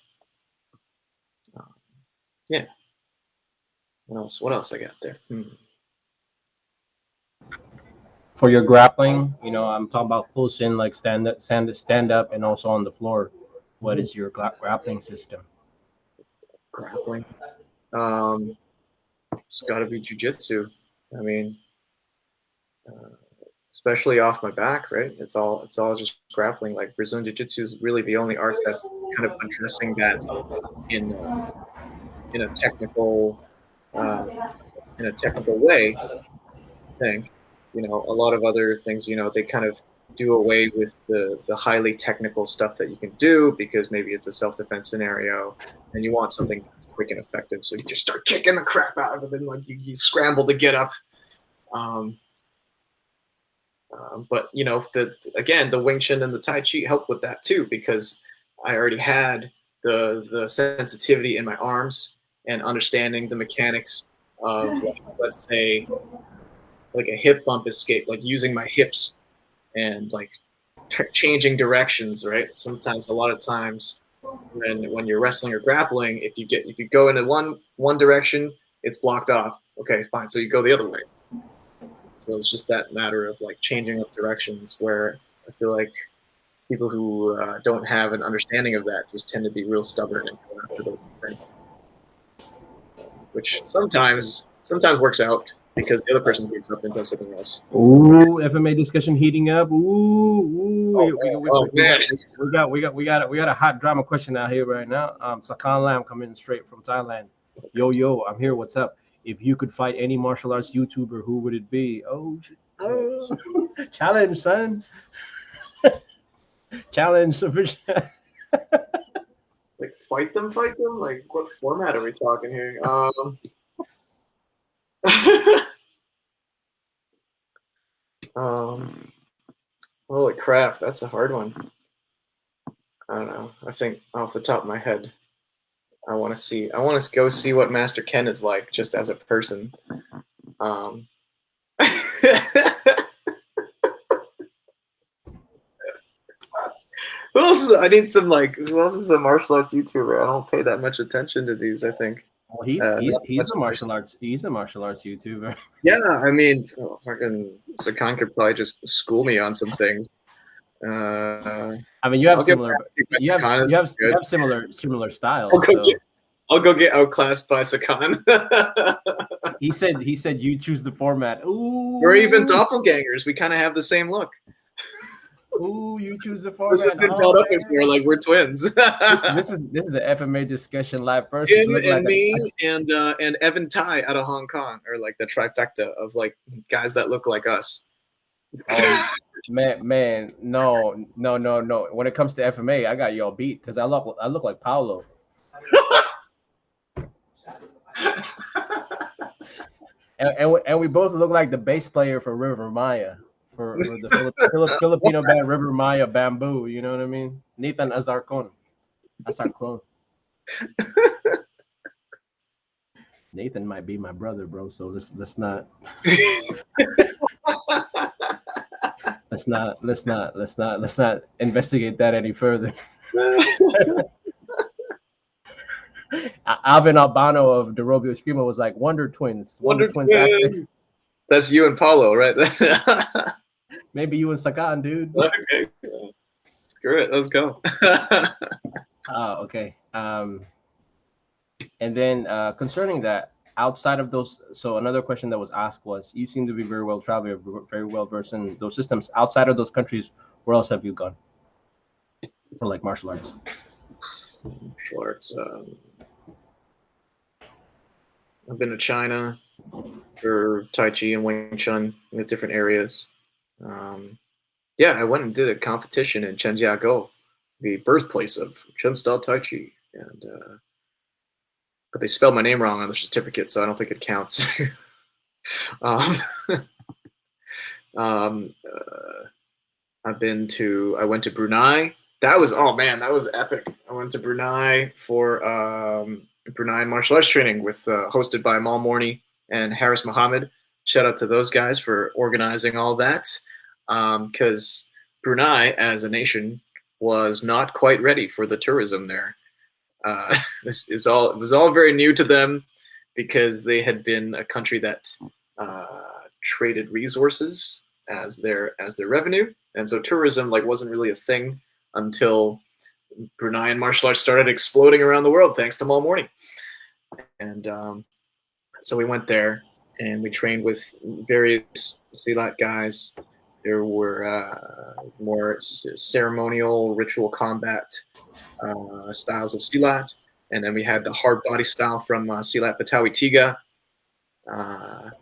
Yeah. What else I got there?
For your grappling, I'm talking about close in, like stand up, and also on the floor. What is your grappling system?
Grappling. It's got to be jiu-jitsu. I mean, especially off my back, right? It's all just grappling. Like Brazilian jiu-jitsu is really the only art that's kind of addressing that in a technical way. I think, a lot of other things, they kind of do away with the highly technical stuff that you can do because maybe it's a self-defense scenario and you want something quick and effective. So you just start kicking the crap out of it and like you scramble to get up. But the Wing Chun and the Tai Chi helped with that too, because I already had the sensitivity in my arms and understanding the mechanics of, like, let's say, like a hip bump escape, like using my hips and like changing directions, right? Sometimes, a lot of times, when you're wrestling or grappling, if you go into one direction, it's blocked off. Okay, fine. So you go the other way. So it's just that matter of like changing up directions, where I feel like people who don't have an understanding of that just tend to be real stubborn and go after those things, which sometimes works out because the other person gives up and does something else.
Ooh, FMA discussion heating up. Ooh,
man.
We got a hot drama question out here right now. Sakan Lam coming straight from Thailand. Yo, I'm here. What's up? If you could fight any martial arts YouTuber, who would it be? Oh, challenge, son. Challenge.
Like fight them? Like, what format are we talking here? Holy crap, that's a hard one. I don't know. I think off the top of my head, I want to go see what Master Ken is like just as a person. Who else I need some, like, who else is a martial arts YouTuber? I don't pay that much attention to these, I think.
Well, he's a martial arts YouTuber.
Yeah, I mean, fucking Sakan could probably just school me on some things.
I mean, you have similar styles.
I'll go get outclassed by Sakan.
He said you choose the format. Ooh.
We're even doppelgangers. We kind of have the same look.
Ooh, you choose the format.
This has been brought up before, like we're twins.
this is an FMA discussion live person.
Him and me and Evan Tai out of Hong Kong are like the trifecta of like guys that look like us.
Oh, man, no. When it comes to FMA, I got y'all beat because I look like Paulo. and we both look like the bass player for River Maya. For the Filipino band River Maya Bamboo, you know what I mean? Nathan Azarcon. That's our clone. Nathan might be my brother, bro. So let's not let's not investigate that any further. Alvin Albano of De Robio Escrima was like Wonder Twins. Wonder Twins.
That's you and Paulo, right?
Maybe you and Sakan, dude.
Okay. Screw it. Let's go.
Okay. And then concerning that, outside of those, so another question that was asked was, you seem to be very well traveled, very well versed in those systems. Outside of those countries, where else have you gone? For like martial arts?
Martial arts. I've been to China. for Tai Chi and Wing Chun in the different areas. Yeah, I went and did a competition in Zhenjiagou, the birthplace of Chen style Tai Chi, and but they spelled my name wrong on the certificate, so I don't think it counts. um, um, I went to Brunei. That was, oh man, that was epic. I went to Brunei for Brunei martial arts training with hosted by Mal Morney and Harris Muhammad. Shout out to those guys for organizing all that, because Brunei as a nation was not quite ready for the tourism there. It was all very new to them because they had been a country that traded resources as their revenue, and so tourism wasn't really a thing until Bruneian martial arts started exploding around the world thanks to Mal Morning. And so we went there and we trained with various Silat guys. There were more ceremonial ritual combat styles of Silat, and then we had the hard body style from Silat Betawi Tiga. What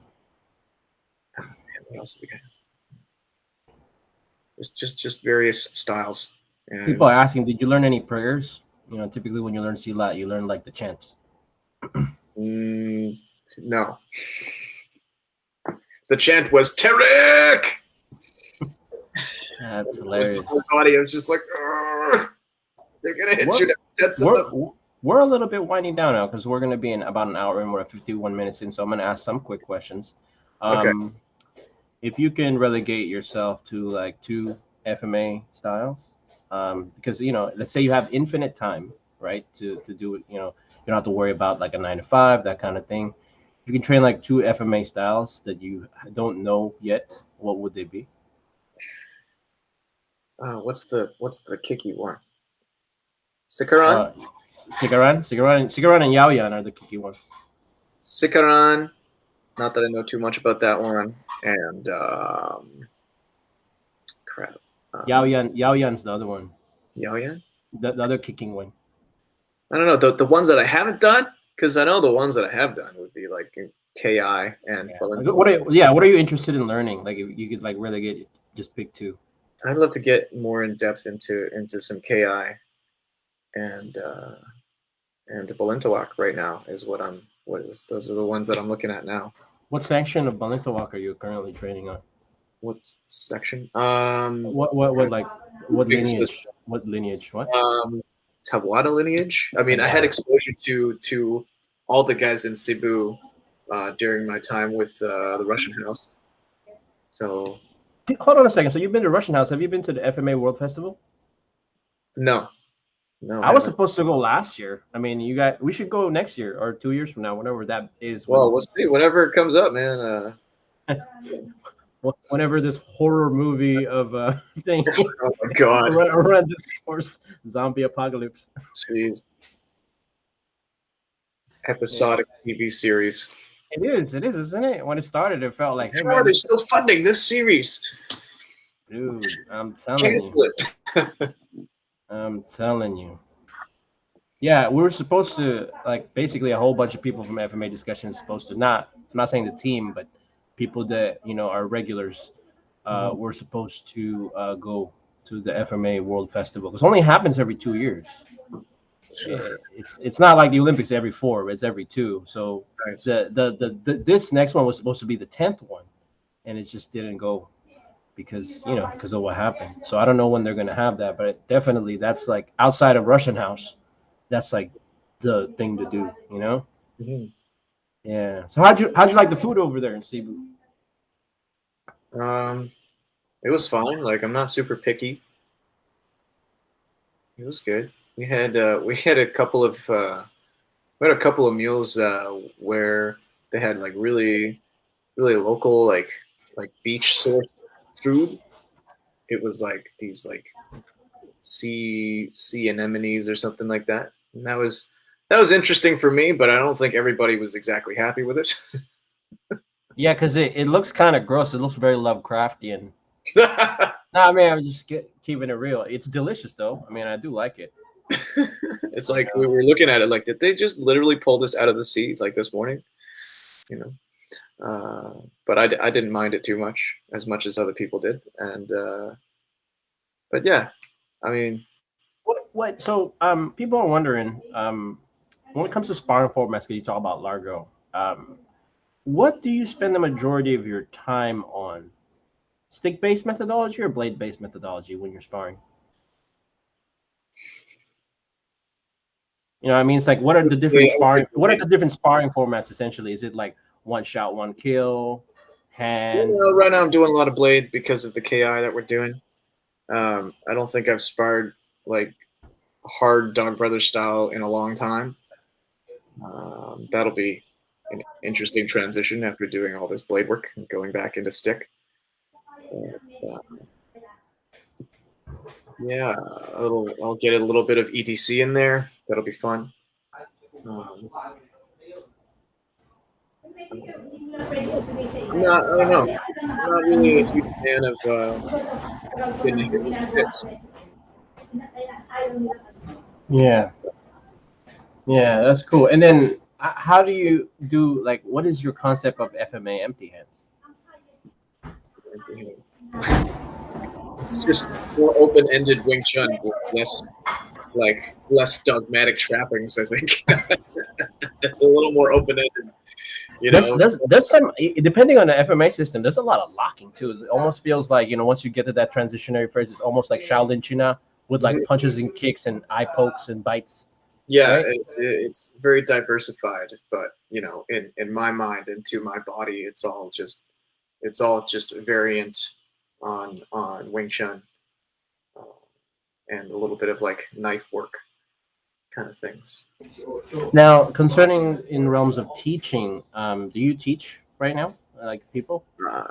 else did we have? Just various styles. And
people are asking, did you learn any prayers? Typically when you learn Silat, you learn the chants.
No. The chant was Tarek.
That's hilarious.
The body, I was just like, they're gonna hit you.
We're a little bit winding down now because we're gonna be in about an hour and we're at 51 minutes in. So I'm gonna ask some quick questions.
Okay.
If you can relegate yourself to 2 FMA styles, because let's say you have infinite time, right, to do it. You don't have to worry about a 9 to 5, that kind of thing. You can train 2 FMA styles that you don't know yet. What would they be?
What's the kicky one? Sikaran?
Sikaran and Yaoyan are the kicky ones.
Sikaran, not that I know too much about that one. And crap.
Yaoyan's the other one.
Yaoyan?
The other kicking one.
I don't know. The ones that I haven't done, because I know the ones that I have done would be KI and
What are you interested in learning? If you could relegate, just pick 2.
I'd love to get more in depth into some KI and Balintawak right now is those are the ones that I'm looking at now.
What section of Balintawak are you currently training on?
What section?
What lineage? What lineage? What?
Tawada lineage. I mean, I had exposure to all the guys in Cebu during my time with the Russian House. So
hold on a second. So you've been to Russian House. Have you been to the FMA World Festival?
No.
I was supposed to go last year. I mean, we should go next year or 2 years from now, whenever that is.
Well, we'll see. Whenever it comes up, man.
Whenever this horror movie of thing.
Oh my god.
runs its course, zombie apocalypse.
Jeez. Episodic TV series.
It is, isn't it? When it started, it felt like, hey,
man, they're still funding this series.
Dude, I'm telling you. I'm telling you. Yeah, we were supposed to, basically a whole bunch of people from FMA Discussion is supposed to, I'm not saying the team, but people that, are regulars, were supposed to go to the FMA World Festival. Because it only happens every 2 years. It's not like the Olympics every 4, it's every 2. So this next one was supposed to be the 10th one, and it just didn't go because of what happened. So I don't know when they're gonna have that, but definitely that's outside of Russian House, that's the thing to do,
Mm-hmm.
Yeah. So how'd you like the food over there in Cebu?
It was fine. I'm not super picky. It was good. We had a couple of meals where they had really really local beach source food. It was these sea anemones or something like that, and that was interesting for me. But I don't think everybody was exactly happy with it.
Yeah, because it looks kind of gross. It looks very Lovecraftian. I mean, I'm just keeping it real. It's delicious though. I mean, I do like it.
It's we were looking at it did they just literally pull this out of the sea this morning? But I didn't mind it too much as other people did. And but yeah, I mean,
What? So people are wondering when it comes to sparring formats, because you talk about Largo, what do you spend the majority of your time on? Stick-based methodology or blade-based methodology when you're sparring? You know, what I mean, it's like what are the different
yeah, I would say
sparring? What are
blade.
the different sparring formats essentially? Is it like one shot, one kill, hand?
Right now I'm doing a lot of blade because of the KI that we're doing. I don't think I've sparred like hard Dog Brother style in a long time. That'll be an interesting transition after doing all this blade work and going back into stick. But, yeah, I'll get a little bit of EDC in there. That'll be fun. Um, I don't know. I'm not really a huge fan of getting hit with sticks.
Yeah, yeah, that's cool. And then how do you do like what is your concept of FMA empty hands?
Empty hands. It's just more open-ended Wing Chun with less dogmatic trappings. I think it's a little more open-ended. You
There's
know,
there's some depending on the FMA system. There's a lot of locking too. It almost feels like once you get to that transitionary phase, it's almost like Shaolin China with like punches and kicks and eye pokes and bites,
yeah,
right?
it's very diversified, but in my mind and to my body, it's all just a variant on Wing Chun uh, and a little bit of like knife work kind of things.
Now, concerning in realms of teaching, do you teach right now, like people?
Uh,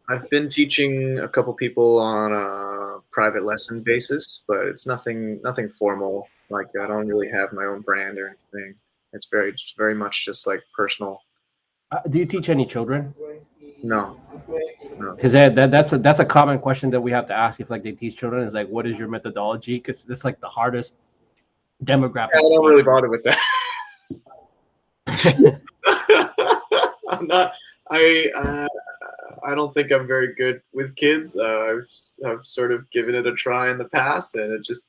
I've been teaching a couple people on a private lesson basis, but it's nothing formal. Like I don't really have my own brand or anything. It's very much just like personal.
Do you teach any children?
No, no.
Because that's a common question that we have to ask if like they teach children is like, what is your methodology? Because it's like the hardest
Yeah,
demographic
I
to
don't really
teach.
bother with that. I'm not. I I don't think I'm very good with kids. I've sort of given it a try in the past, and it just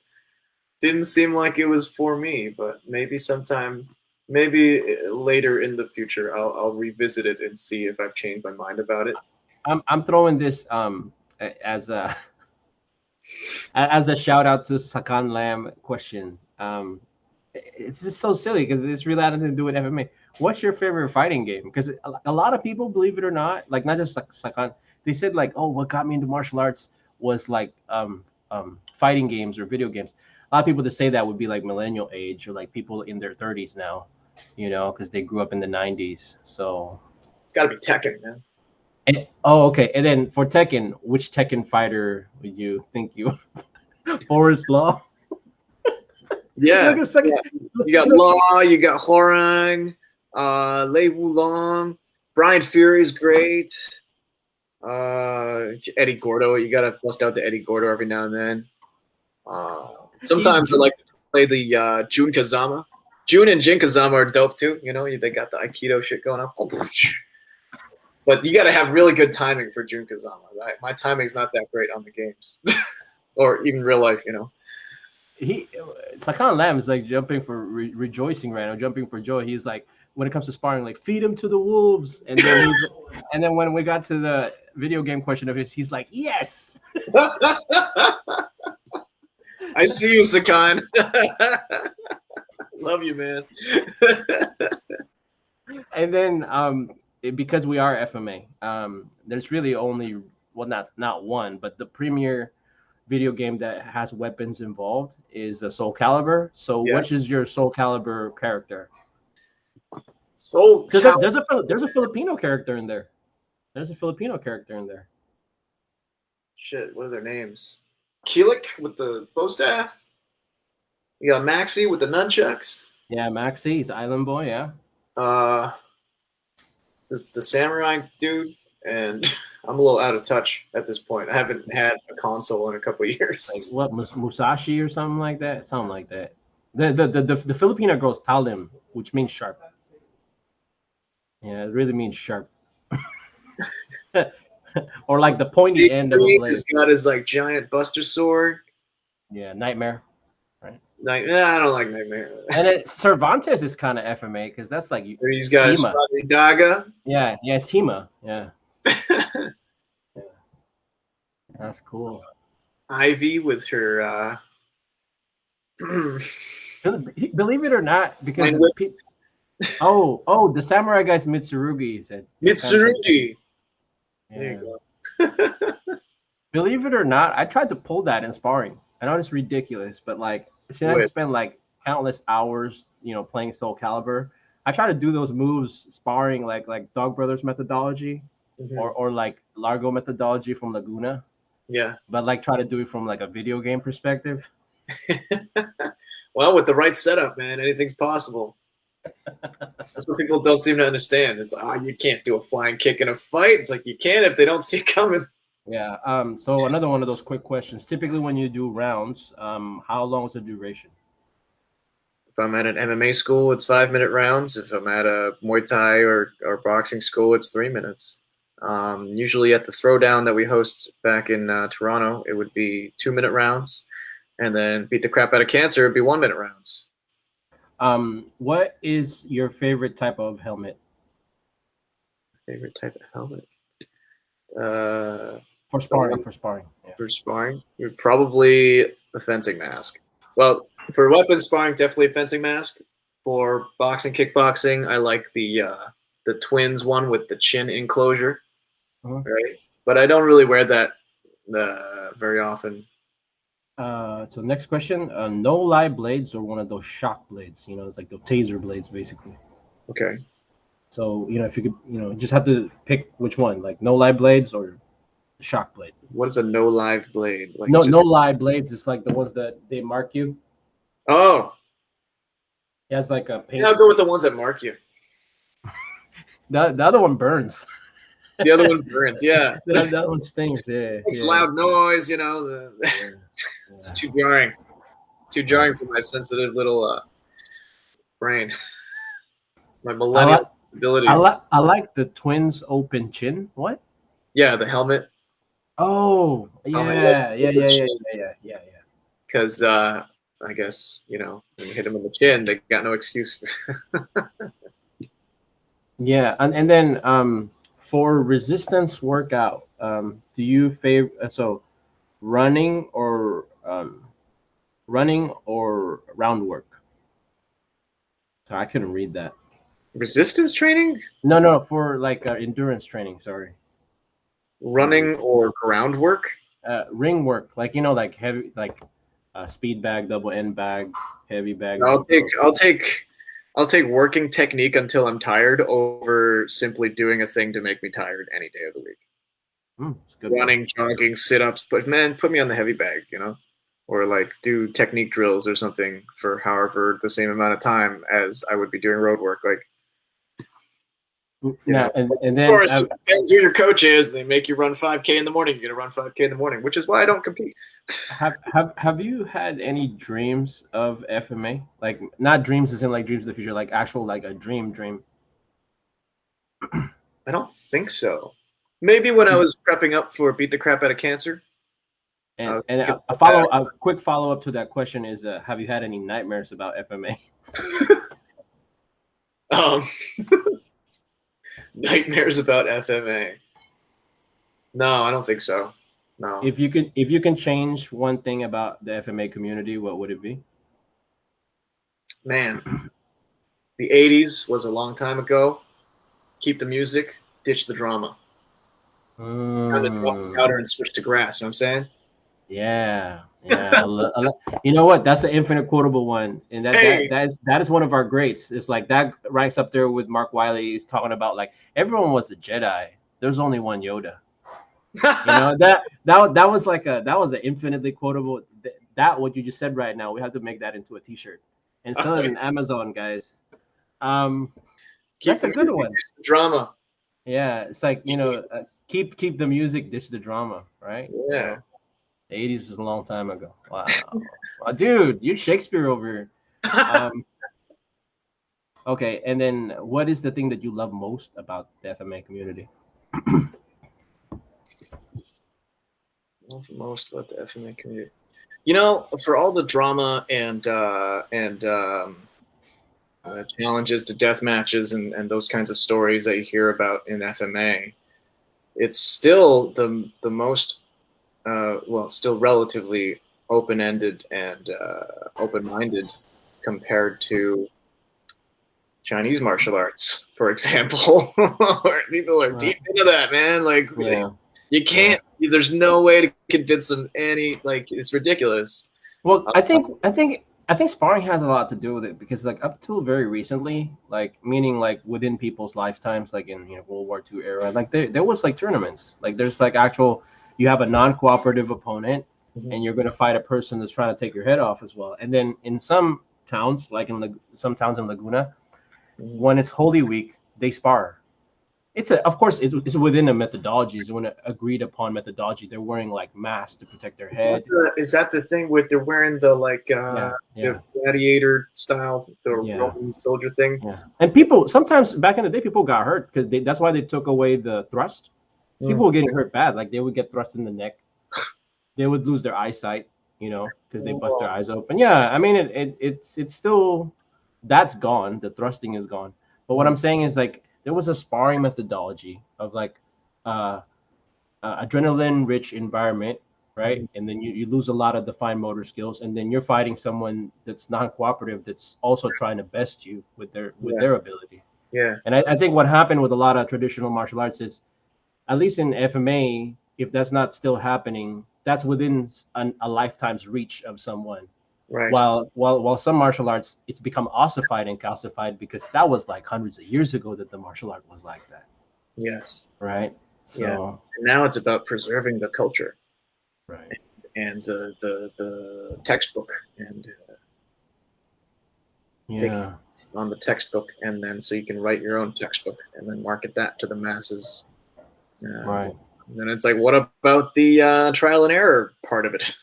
didn't seem like it was for me. But maybe later in the future, I'll revisit it and see if I've changed my mind about it.
I'm throwing this as a as a shout out to Sakan Lam question. It's just so silly because it's really nothing to do with MMA. What's your favorite fighting game? Because a lot of people, believe it or not, like not just Sakan, they said like, oh, what got me into martial arts was like fighting games or video games. A lot of people that say that would be like millennial age or like people in their 30s now, because they grew up in the 90s. So,
It's got to be Tekken, man.
oh, okay. And then for Tekken, which Tekken fighter would you think you Forrest Law?
Yeah,
Look a second.
you got Law, you got Horang, Lei Wulong, Brian Fury's great. Eddie Gordo, you gotta bust out the Eddie Gordo every now and then. Sometimes I like to play the Jun Kazama. Jun and Jin Kazama are dope too. They got the Aikido shit going on. But you got to have really good timing for Jun Kazama. Right? My timing's not that great on the games, or even real life.
Sakan Lam is like jumping for rejoicing right now, jumping for joy. He's like, when it comes to sparring, like feed him to the wolves, and then when we got to the video game question of his, he's like, yes.
I see you, Sakan. Love you, man.
And then because we are FMA, there's really only not one, but the premier video game that has weapons involved is a Soul Calibur. So,
Yeah.
which is your Soul Calibur character?
Soul Calibur.
There's a Filipino character in there. There's a Filipino character in there.
Shit, what are their names? Keelik with the bow staff. You got Maxi with the nunchucks.
Yeah, Maxi, he's Island Boy. Yeah.
The samurai dude, and I'm a little out of touch at this point. I haven't had a console in a couple of years.
Like what, Musashi or something like that? Something like that. The Filipino girl's Talim, which means sharp. Yeah, it really means sharp. Or like the pointy end of a
Siegfried
blade.
has got his like giant Buster sword.
Yeah, nightmare. Right.
Like, nah, I don't like Nightmare.
And Cervantes is kind of FMA because that's like
He's got his
Hema.
Swati Daga.
Yeah, it's Hema. Yeah, that's cool.
Ivy with her
Believe it or not, because
Mind Whip.
the samurai guy's Mitsurugi said.
Mitsurugi. There
Yeah.
you go.
Believe it or not, I tried to pull that in sparring. I know it's ridiculous, but like since I
Wait.
spent like countless hours, playing Soul Calibur, I try to do those moves sparring like Dog Brothers methodology
Mhm.
or like Largo methodology from Laguna,
Yeah.
but like try to do it from like a video game perspective.
Well, with the right setup, man, anything's possible. That's what people don't seem to understand. It's you can't do a flying kick in a fight. It's like you can if they don't see it coming.
Yeah. So another one of those quick questions. Typically, when you do rounds, how long is the duration?
If I'm at an MMA school, it's 5-minute rounds. If I'm at a Muay Thai or boxing school, it's 3 minutes. Usually at the throwdown that we host back in Toronto, it would be 2-minute rounds. And then beat the crap out of cancer, it'd be 1-minute rounds.
What is your favorite type of helmet?
Favorite type of helmet?
For sparring. Yeah.
For sparring, probably the fencing mask. Well, for weapon sparring, definitely a fencing mask. For boxing, kickboxing, I like the twins one with the chin enclosure, right? But I don't really wear that very often.
So next question: no lie blades or one of those shock blades? It's like the taser blades, basically.
Okay.
So if you could, just have to pick which one, like no lie blades or shock blade.
What is a no live blade? Like
no lie blades. It's like the ones that they mark you.
Oh.
It has like a paint.
Yeah, I'll go with the ones that mark you.
The other one burns.
The other one burns. Yeah.
That one stings. Yeah.
Makes loud noise. It's too jarring. It's too jarring for my sensitive little brain. My millennial abilities.
I like the twins open chin. What?
Yeah, the helmet.
Oh, yeah.
Because I guess when you hit them in the chin, they got no excuse.
Yeah, and then for resistance workout, do you favor running or round work? So I couldn't read that.
Resistance training?
No, for like endurance training. Sorry.
Running or ground work?
Ring work, like like heavy, like speed bag, double end bag, heavy bag.
I'll take working technique until I'm tired over simply doing a thing to make me tired any day of the week. Running, jogging, sit-ups, but man, put me on the heavy bag, or like do technique drills or something for however the same amount of time as I would be doing road work. Like,
and then
of course, it depends who your coach is. They make you run 5K in the morning. You're gonna run 5K in the morning, which is why I don't compete.
Have you had any dreams of FMA? Like not dreams as in like dreams of the future, like actual like a dream.
I don't think so. Maybe when I was prepping up for Beat the Crap Out of Cancer.
And a quick follow up to that question is: have you had any nightmares about FMA?
Nightmares about FMA? No, I don't think so. No.
If you can change one thing about the FMA community, what would it be?
Man, the 80s was a long time ago. Keep the music, ditch the drama. Kind of drop the powder and switch to grass. You know what I'm saying?
Yeah. You know what? That's an infinite quotable one, and that is one of our greats. It's like that ranks up there with Mark Wiley. He's talking about like everyone was a Jedi. There's only one Yoda. that was an infinitely quotable. That what you just said right now. We have to make that into a T-shirt and sell it on Amazon, guys. That's a good one.
Drama.
Yeah, it's like keep the music, ditch the drama, right?
Yeah.
The 80s is a long time ago. Wow. Dude, you're Shakespeare over here. Okay, and then what is the thing that you love most about the FMA community?
Love most about the FMA community. You know, for all the drama and challenges to death matches and those kinds of stories that you hear about in FMA, it's still the most well, still relatively open ended and open minded compared to Chinese martial arts, for example, where people are
Right.
deep into that, man. Like,
Yeah.
you
Yeah.
can't. There's no way to convince them any. Like, it's ridiculous.
Well, I think sparring has a lot to do with it because like up till very recently, like meaning like within people's lifetimes, like in World War II era, like there was like tournaments. Like there's like actual you have a non-cooperative opponent
Mhm.
and you're gonna fight a person that's trying to take your head off as well. And then in some towns, like in some towns in Laguna,
Mhm.
when it's Holy Week, they spar. Of course it's within a methodology, it's an agreed upon methodology. They're wearing like masks to protect their head.
Is that the thing where they're wearing the
Yeah,
the
yeah,
gladiator style, the
yeah.
Roman soldier thing?
Yeah, and people sometimes back in the day, people got hurt because that's why they took away the thrust.
Mm.
People were getting hurt bad, like they would get thrust in the neck, they would lose their eyesight, because they bust their eyes open. Yeah, I mean it's still that's gone. The thrusting is gone. But what
Mm.
I'm saying is like there was a sparring methodology of like uh, adrenaline rich environment, right?
Mm.
And then you lose a lot of the fine motor skills, and then you're fighting someone that's non-cooperative that's also trying to best you with
Yeah,
their ability.
yeah,
And I think what happened with a lot of traditional martial arts is, at least in FMA, if that's not still happening, that's within a lifetime's reach of someone.
right.
While some martial arts, it's become ossified and calcified because that was like hundreds of years ago that the martial art was like that,
Yes,
right?
yeah.
So,
And now it's about preserving the culture
right,
and the textbook and taking
yeah,
on the textbook, and then so you can write your own textbook and then market that to the masses. And
right.
then it's like, what about the trial and error part of it?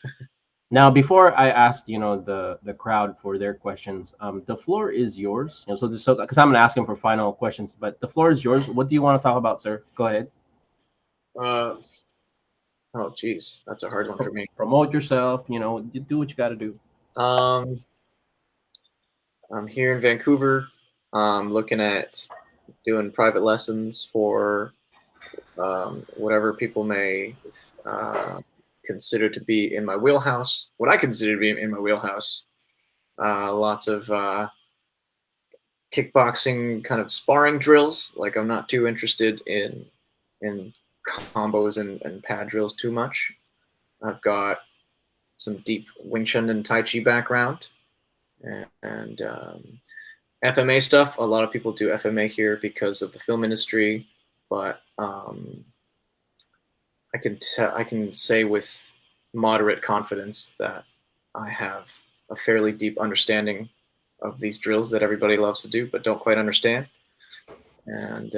Now, before I asked, the crowd for their questions, the floor is yours. So because I'm gonna ask him for final questions, but the floor is yours. What do you want to talk about, sir? Go ahead.
Uh, oh, geez, that's a hard one for me.
Promote yourself. You do what you got to do.
Um, I'm here in Vancouver. Looking at doing private lessons for whatever people may uh, consider to be in my wheelhouse. What I consider to be in my wheelhouse. Lots of kickboxing kind of sparring drills. Like, I'm not too interested in combos and pad drills too much. I've got some deep Wing Chun and Tai Chi background, and FMA stuff. A lot of people do FMA here because of the film industry, but I can say with moderate confidence that I have a fairly deep understanding of these drills that everybody loves to do but don't quite understand. And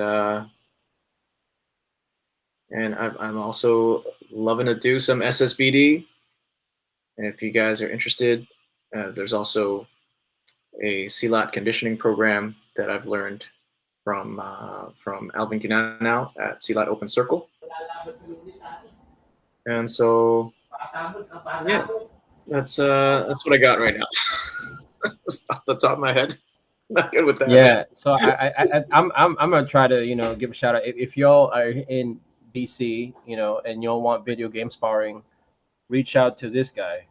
I'm also loving to do some SSBD. And if you guys are interested, there's also a CLAT conditioning program that I've learned from Alvin Guinanao at CLAT Open Circle. And so, yeah, that's what I got right now. Off the top of my head, not good with that.
Yeah. So I'm gonna try to give a shout out if y'all are in BC, and y'all want video game sparring, reach out to this guy.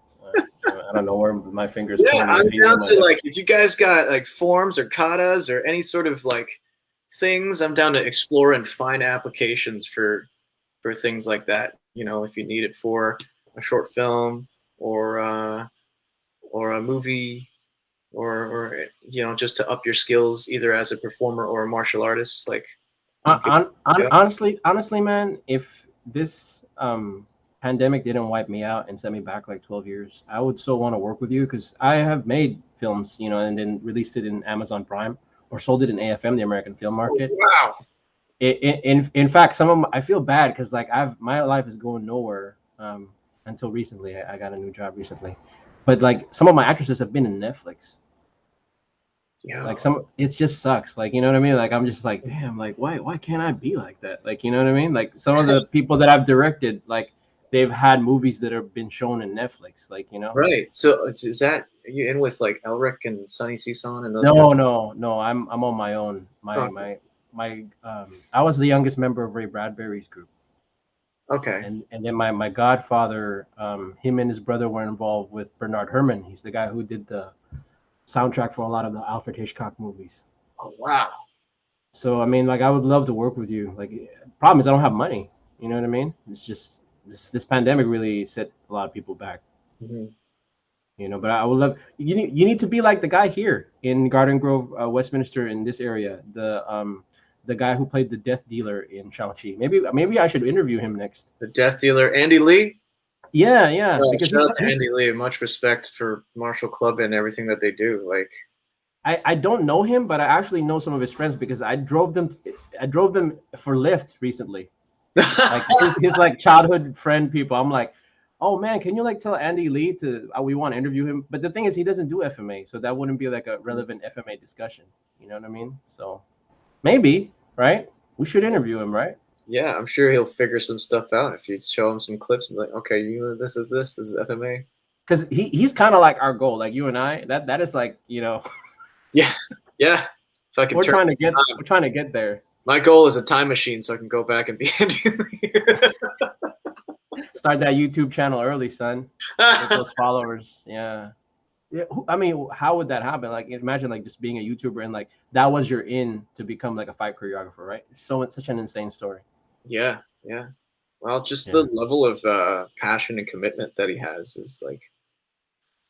I don't know where my finger's
Yeah,
pointing,
I'm
but he's
down
on my
to,
left.
like, if you guys got like forms or katas or any sort of like things, I'm down to explore and find applications for things like that. If you need it for a short film or or a movie or just to up your skills either as a performer or a martial artist, like, I'm good. Yeah.
Honestly, man, if this pandemic didn't wipe me out and set me back like 12 years, I would still want to work with you because I have made films, and then released it in Amazon Prime or sold it in AFM, the American Film
Oh,
Market.
wow.
In fact, I feel bad because like my life is going nowhere until recently. I got a new job recently, but like some of my actresses have been in Netflix.
Yeah.
Like it just sucks. Like, you know what I mean? Like, I'm just like, damn, like, why can't I be like that? Like, you know what I mean? Like, some of the people that I've directed, like, they've had movies that have been shown in Netflix, like, you know?
Right. So is that are you in with like Elric and Sonny Season and those guys?
No. I'm on my own.
Oh,
I was the youngest member of Ray Bradbury's group.
okay.
And then my godfather, him and his brother were involved with Bernard Herrmann. He's the guy who did the soundtrack for a lot of the Alfred Hitchcock movies.
Oh, wow.
So I mean, like, I would love to work with you. Like, problem is I don't have money. You know what I mean? It's just this pandemic really set a lot of people back.
Mhm.
You know, but I would love you need to be like the guy here in Garden Grove, Westminster, in this area. The guy who played the death dealer in Shang-Chi. Maybe I should interview him next.
The Death Dealer, Andy Lee.
Yeah,
Well,
because
shout out to Andy Lee. Much respect for Marshall Club and everything that they do. Like,
I don't know him, but I actually know some of his friends because I drove them for Lyft recently. Like his like childhood friend people. I'm like, oh man, can you like tell Andy Lee to we want to interview him? But the thing is, he doesn't do FMA, so that wouldn't be like a relevant FMA discussion. You know what I mean? So maybe, right? We should interview him, right?
yeah, I'm sure he'll figure some stuff out if you show him some clips and be like, okay, this is FMA.
Because he's kind of like our goal, like you and I. That is like,
Yeah, yeah. If I can
we're
turn
trying to get
time.
we're trying to get there.
My goal is a time machine so I can go back and be Andy Lee.
Start that YouTube channel early, son. Get those followers. Yeah. Yeah, I mean, how would that happen? Like, imagine like just being a YouTuber and like that was your in to become like a fight choreographer, right? So it's such an insane story.
Yeah, yeah. Well, just
Yeah,
the level of passion and commitment that he has is like,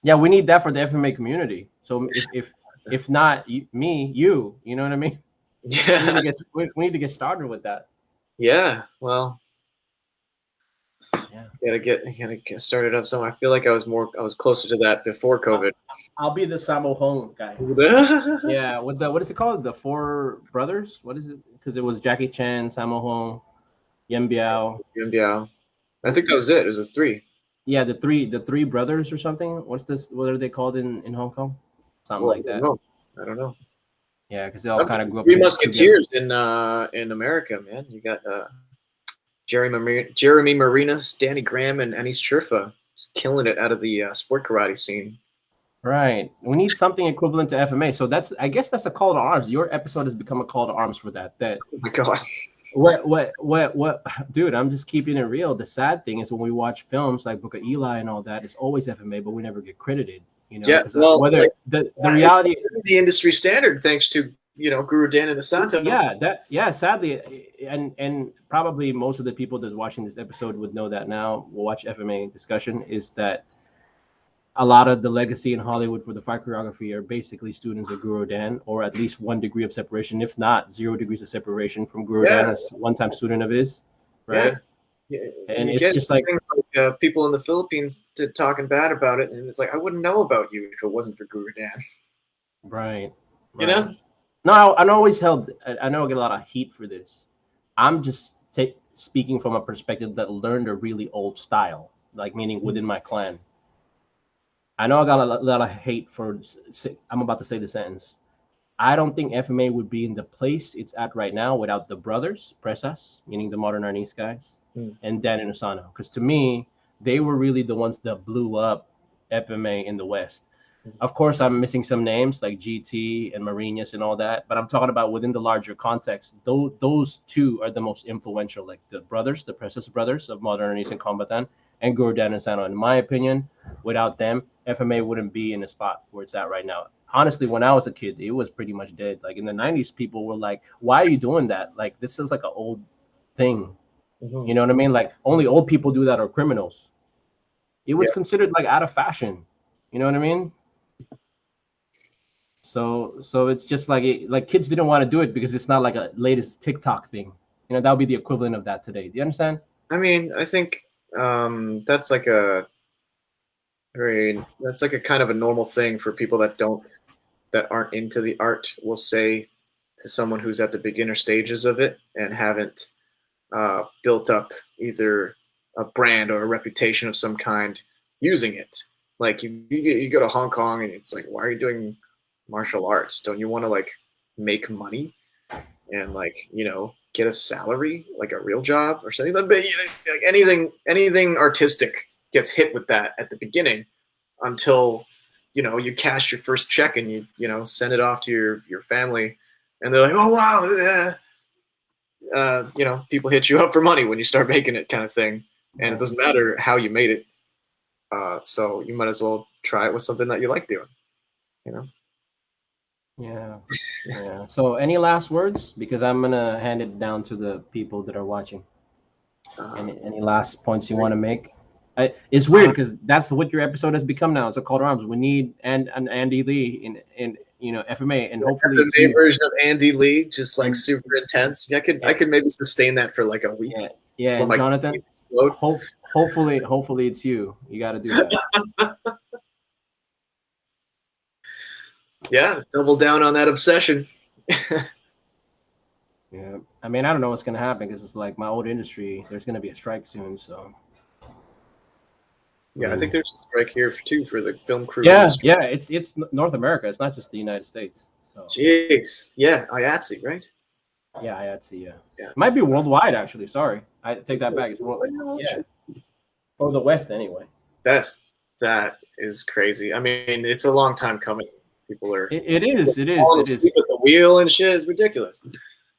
yeah, we need that for the FMA community. So if not me, you know what I mean? We need
yeah,
to get we need to get started with that.
yeah. Well,
Yeah,
gotta get started up. So I feel like I was closer to that before COVID.
I'll be the Sammo Hung guy. Yeah, with the what is it called? The Four Brothers? What is it? Because it was Jackie Chan, Sammo Hung, Yen Biao.
Yeah, I think that was it. It was just three.
Yeah, the three brothers or something. What's this? What are they called in Hong Kong? Something
Well,
like that.
I don't know.
Yeah, because they all kind of grew up
Three
together.
Musketeers in America, man. You got Jeremy Marinas, Danny Graham, and Anis Chirfa killing it out of the sport karate scene.
Right. We need something equivalent to FMA. So I guess that's a call to arms. Your episode has become a call to arms for that.
Oh my god.
What, dude, I'm just keeping it real. The sad thing is when we watch films like Book of Eli and all that, it's always FMA, but we never get credited,
Yeah, well,
whether
like,
the reality,
the industry standard, thanks to Guru Dan and Asanta.
sadly, and probably most of the people that's watching this episode would know that now, will watch FMA discussion, is that a lot of the legacy in Hollywood for the fight choreography are basically students of Guru Dan, or at least 1 degree of separation, if not 0 degrees of separation from Guru Dan, as one-time student of his, right?
Yeah.
And
you
it's
get
just like
people in the Philippines talking bad about it, and it's like I wouldn't know about you if it wasn't for Guru Dan.
right.
You know?
No, I always held. I know I get a lot of heat for this. I'm just speaking from a perspective that learned a really old style, like meaning within my clan. I know I got a lot of hate for. I'm about to say the sentence. I don't think FMA would be in the place it's at right now without the brothers, Presas, meaning the modern Arnis guys, and Dan and Usano. Because to me, they were really the ones that blew up FMA in the West. Of course, I'm missing some names like GT and Marinas and all that, but I'm talking about within the larger context. Those two are the most influential, like the brothers, the Presas brothers of modern Arnis and Combatan, and Gurdan and Usano. In my opinion, without them, FMA wouldn't be in the spot where it's at right now. Honestly, when I was a kid, it was pretty much dead. Like in the 90s, people were like, why are you doing that? Like, this is like an old thing. You know what I mean? Like, only old people do that, or criminals. It was considered like out of fashion. You know what I mean? So it's just like kids didn't want to do it because it's not like a latest TikTok thing. That would be the equivalent of that today. Do you understand?
I mean, I think that's like a kind of a normal thing for people that aren't into the art will say to someone who's at the beginner stages of it and haven't built up either a brand or a reputation of some kind using it. Like you go to Hong Kong and it's like, why are you doing martial arts? Don't you want to like make money and like, you know, get a salary, like a real job or something? But like anything artistic gets hit with that at the beginning until, you know, you cash your first check and you know, send it off to your family, and they're like, oh wow, you know, people hit you up for money when you start making it, kind of thing, and it doesn't matter how you made it. So you might as well try it with something that you like doing, you know.
Yeah. Yeah. So any last words? Because I'm gonna hand it down to the people that are watching. Any last points you want to make? It's weird because that's what your episode has become now. It's a call to arms. We need an Andy Lee in you know FMA, and hopefully it's
FMA
you.
version of Andy Lee, just like
And
super intense. I could maybe sustain that for like a week.
yeah, yeah.
before
And
my
Jonathan,
kidneys explode.
hopefully it's you. You got to do that.
Yeah, double down on that obsession.
Yeah. I mean, I don't know what's gonna happen because it's like my old industry. There's gonna be a strike soon, so.
Yeah, I think there's a strike here too for the film crew
Yeah,
industry.
yeah. It's North America. It's not just the United States. So.
Jeez, yeah, IATSE, right?
Yeah, IATSE, yeah.
Yeah.
It might be worldwide, actually. Sorry. I take that back. It's worldwide. Yeah. For the West, anyway.
That is crazy. I mean, it's a long time coming. People are
It is.
falling asleep at the wheel and shit. It's ridiculous.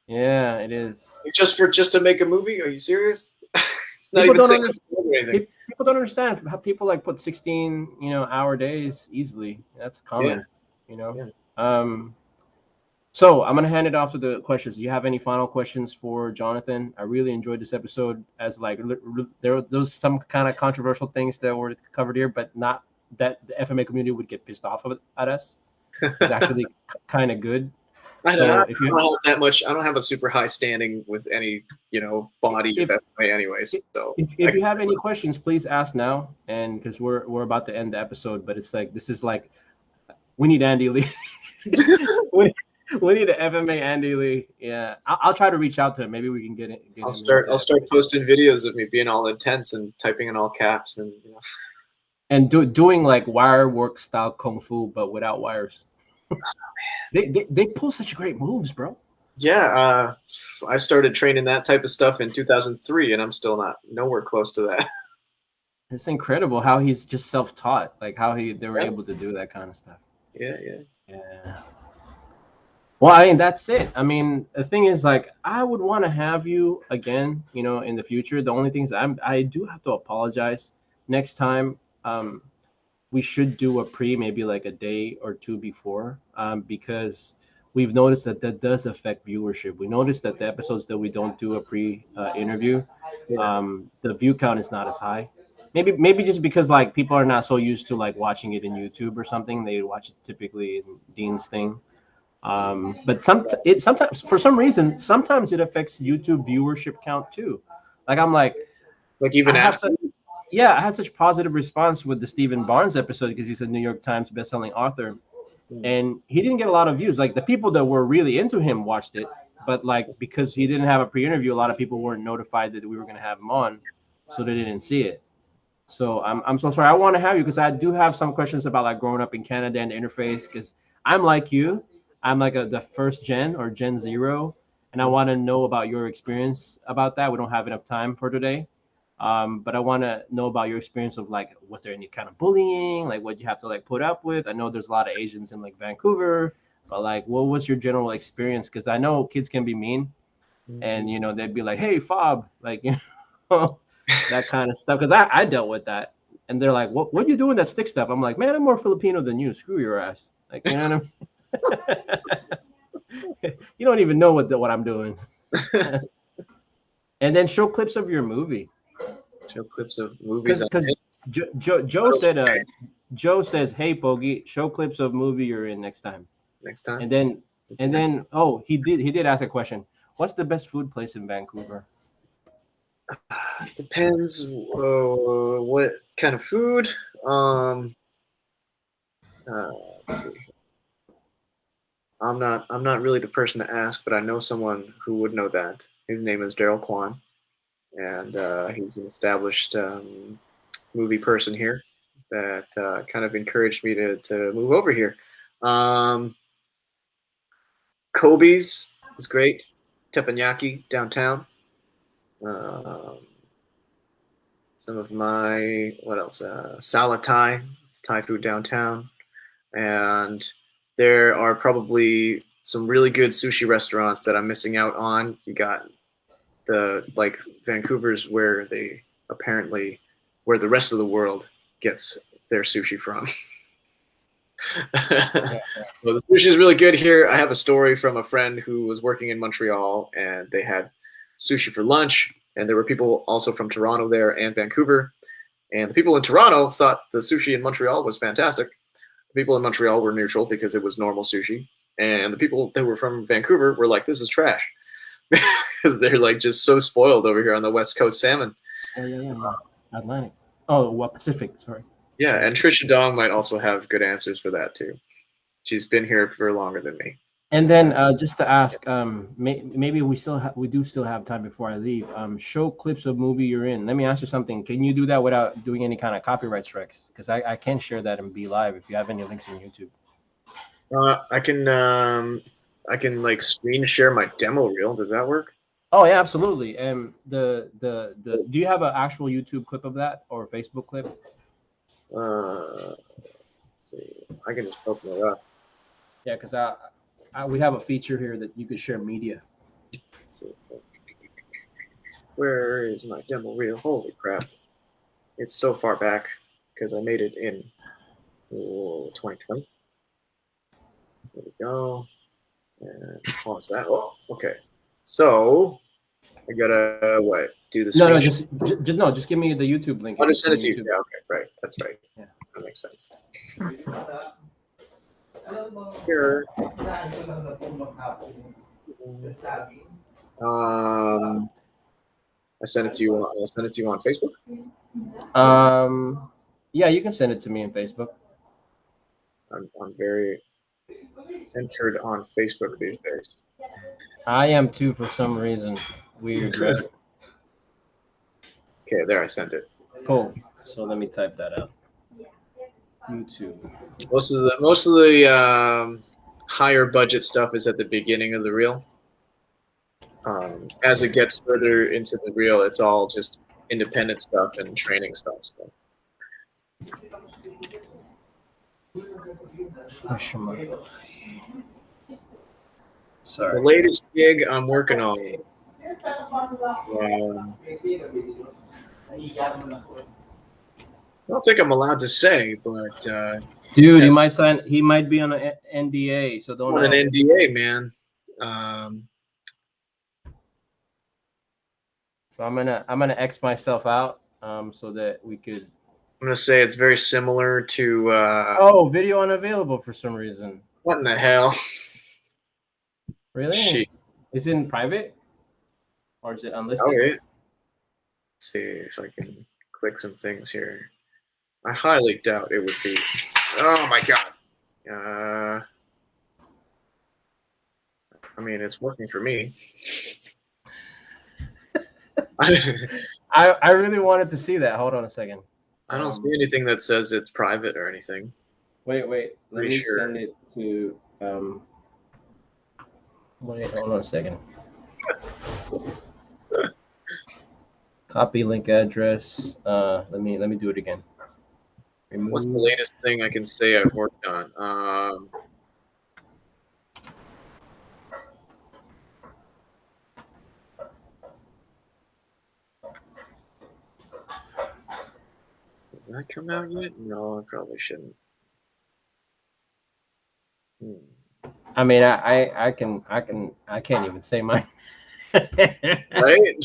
Yeah, it is.
Just to make a movie? Are you serious? It's not
People
even
don't
saying
understand. People don't understand how people like put 16, hour days easily. That's common,
Yeah.
So I'm gonna hand it off to the questions. Do you have any final questions for Jonathan? I really enjoyed this episode. As like there was some kind of controversial things that were covered here, but not that the FMA community would get pissed off at us. It's actually kind of good.
I
So
don't
if you
have that much. I don't have a super high standing with any, body of FMA anyways. So
if you have any questions, please ask now, and because we're about to end the episode, but it's like this is like we need Andy Lee. we need an FMA Andy Lee. Yeah, I'll try to reach out to him. Maybe we can get it.
I'll start posting videos of me being all intense and typing in all caps and
and doing like wire work style kung fu, but without wires. Oh, they pull such great moves, bro.
Yeah, I started training that type of stuff in 2003, and I'm still nowhere close to that.
It's incredible how he's just self-taught, like how they were able to do that kind of stuff.
Yeah.
Well, I mean, that's it. I mean, the thing is, like, I would want to have you again, in the future. The only things I do have to apologize. Next time, we should do a maybe like a day or two before, because we've noticed that does affect viewership. We noticed that the episodes that we don't do a interview, the view count is not as high. Maybe just because like people are not so used to like watching it in YouTube or something. They watch it typically in Dean's thing. But sometimes for some reason, sometimes it affects YouTube viewership count too. Like I'm like
even after.
I had such positive response with the Stephen Barnes episode because he's a New York Times bestselling author, and he didn't get a lot of views. Like the people that were really into him watched it, but like because he didn't have a pre-interview, a lot of people weren't notified that we were going to have him on, so they didn't see it. So I'm so sorry. I want to have you because I do have some questions about like growing up in Canada and the interface because I'm like you. I'm like the first gen or Gen Zero, and I want to know about your experience about that. We don't have enough time for today, but I want to know about your experience of like, was there any kind of bullying, like what you have to like put up with? I know there's a lot of Asians in like Vancouver, but like, what was your general experience? Because I know kids can be mean, and they'd be like, "Hey, fob," like that kind of stuff. Because I dealt with that, and they're like, "What are you doing that stick stuff?" I'm like, "Man, I'm more Filipino than you. Screw your ass." Like, you know what I mean? You don't even know what I'm doing. And then show clips of your movie.
Show clips of movies.
Because Joe said, Joe says, "Hey, Pogi, show clips of movie you're in next time." And then he did ask a question. What's the best food place in Vancouver?
Depends what kind of food. Let's see. I'm not really the person to ask, but I know someone who would know that. His name is Daryl Kwan, and he's an established movie person here that kind of encouraged me to move over here. Kobe's is great. Teppanyaki downtown. Um, some of my what else? Salatai, Thai food downtown, and there are probably some really good sushi restaurants that I'm missing out on. You got the like Vancouver's where they apparently where the rest of the world gets their sushi from.
Yeah.
Well, the sushi is really good here. I have a story from a friend who was working in Montreal, and they had sushi for lunch, and there were people also from Toronto there and Vancouver. And the people in Toronto thought the sushi in Montreal was fantastic. The people in Montreal were neutral because it was normal sushi, and the people that were from Vancouver were like, "This is trash," because they're like just so spoiled over here on the West Coast salmon.
Yeah. Atlantic. Oh, what Pacific? Sorry.
Yeah, and Trisha Dong might also have good answers for that too. She's been here for longer than me.
And then just to ask, maybe we do still have time before I leave. Show clips of movie you're in. Let me ask you something. Can you do that without doing any kind of copyright strikes? Because I can share that and be live if you have any links in YouTube.
I can like screen share my demo reel. Does that work?
Oh yeah, absolutely. Do you have an actual YouTube clip of that or a Facebook clip?
Let's see. I can just open it up.
Yeah, because we have a feature here that you could share media.
Let's see. Where is my demo reel? Holy crap. It's so far back because I made it in 2020. There we go. And pause that. Oh, okay. So I gotta do this.
No, just give me the YouTube link.
I'll just send it to you. Yeah, okay, right. That's right.
Yeah.
That makes sense. Here. I sent it to you. I'll send it to you on Facebook.
Yeah, you can send it to me on Facebook.
I'm very centered on Facebook these days.
I am too, for some reason. Weird, right?
Okay, there, I sent it.
Cool. So let me type that out. YouTube.
Most of the higher budget stuff is at the beginning of the reel. As it gets further into the reel, it's all just independent stuff and training stuff. So.
Sorry.
The latest gig I'm working on. I don't think I'm allowed to say, but
dude, he might be on an NDA, so don't.
On an NDA, man.
So I'm gonna X myself out, so that we could.
I'm gonna say it's very similar to.
Oh, video unavailable for some reason.
What in the hell?
Really?
Shit.
Is it in private, or is it unlisted?
Okay. Let's see if I can click some things here. I highly doubt it would be. Oh my god. I mean, it's working for me.
I really wanted to see that. Hold on a second.
I don't see anything that says it's private or anything.
Wait. Let me send it to. Wait, hold on a second. Copy link address. Let me do it again. Remove.
What's the latest thing I can say I've worked on? Has that come out yet? No, I probably shouldn't.
I mean, I can't even say mine.
Right?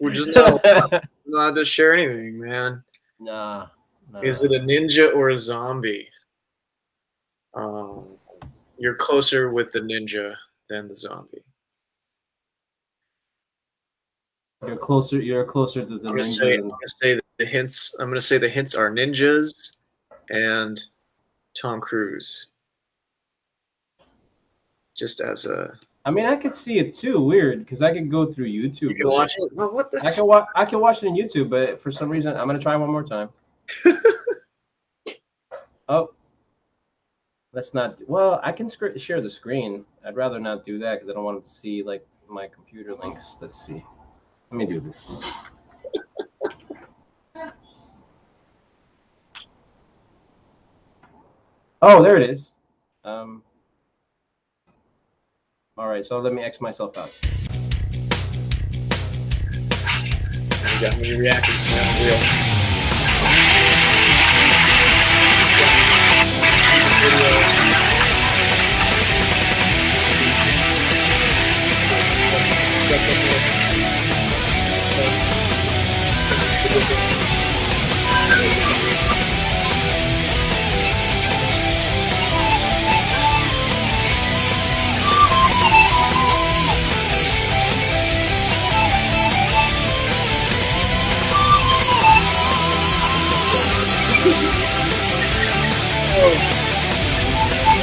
We're just not allowed to share anything, man.
Nah.
Is it a ninja or a zombie? You're closer with the ninja than the zombie.
You're closer to the ninja.
I'm gonna say the hints. I'm gonna say the hints are ninjas and Tom Cruise. Just as a.
I mean, I could see it too. Weird, because I could go through YouTube.
You can watch it. Well, what the?
I can watch it on YouTube, but for some reason, I'm gonna try one more time. Oh. Let's not. Well, I can share the screen. I'd rather not do that because I don't want them to see like my computer links. Let's see. Let me do this. Oh, there it is. All right, so let me X myself out.
You got me reacting to that real.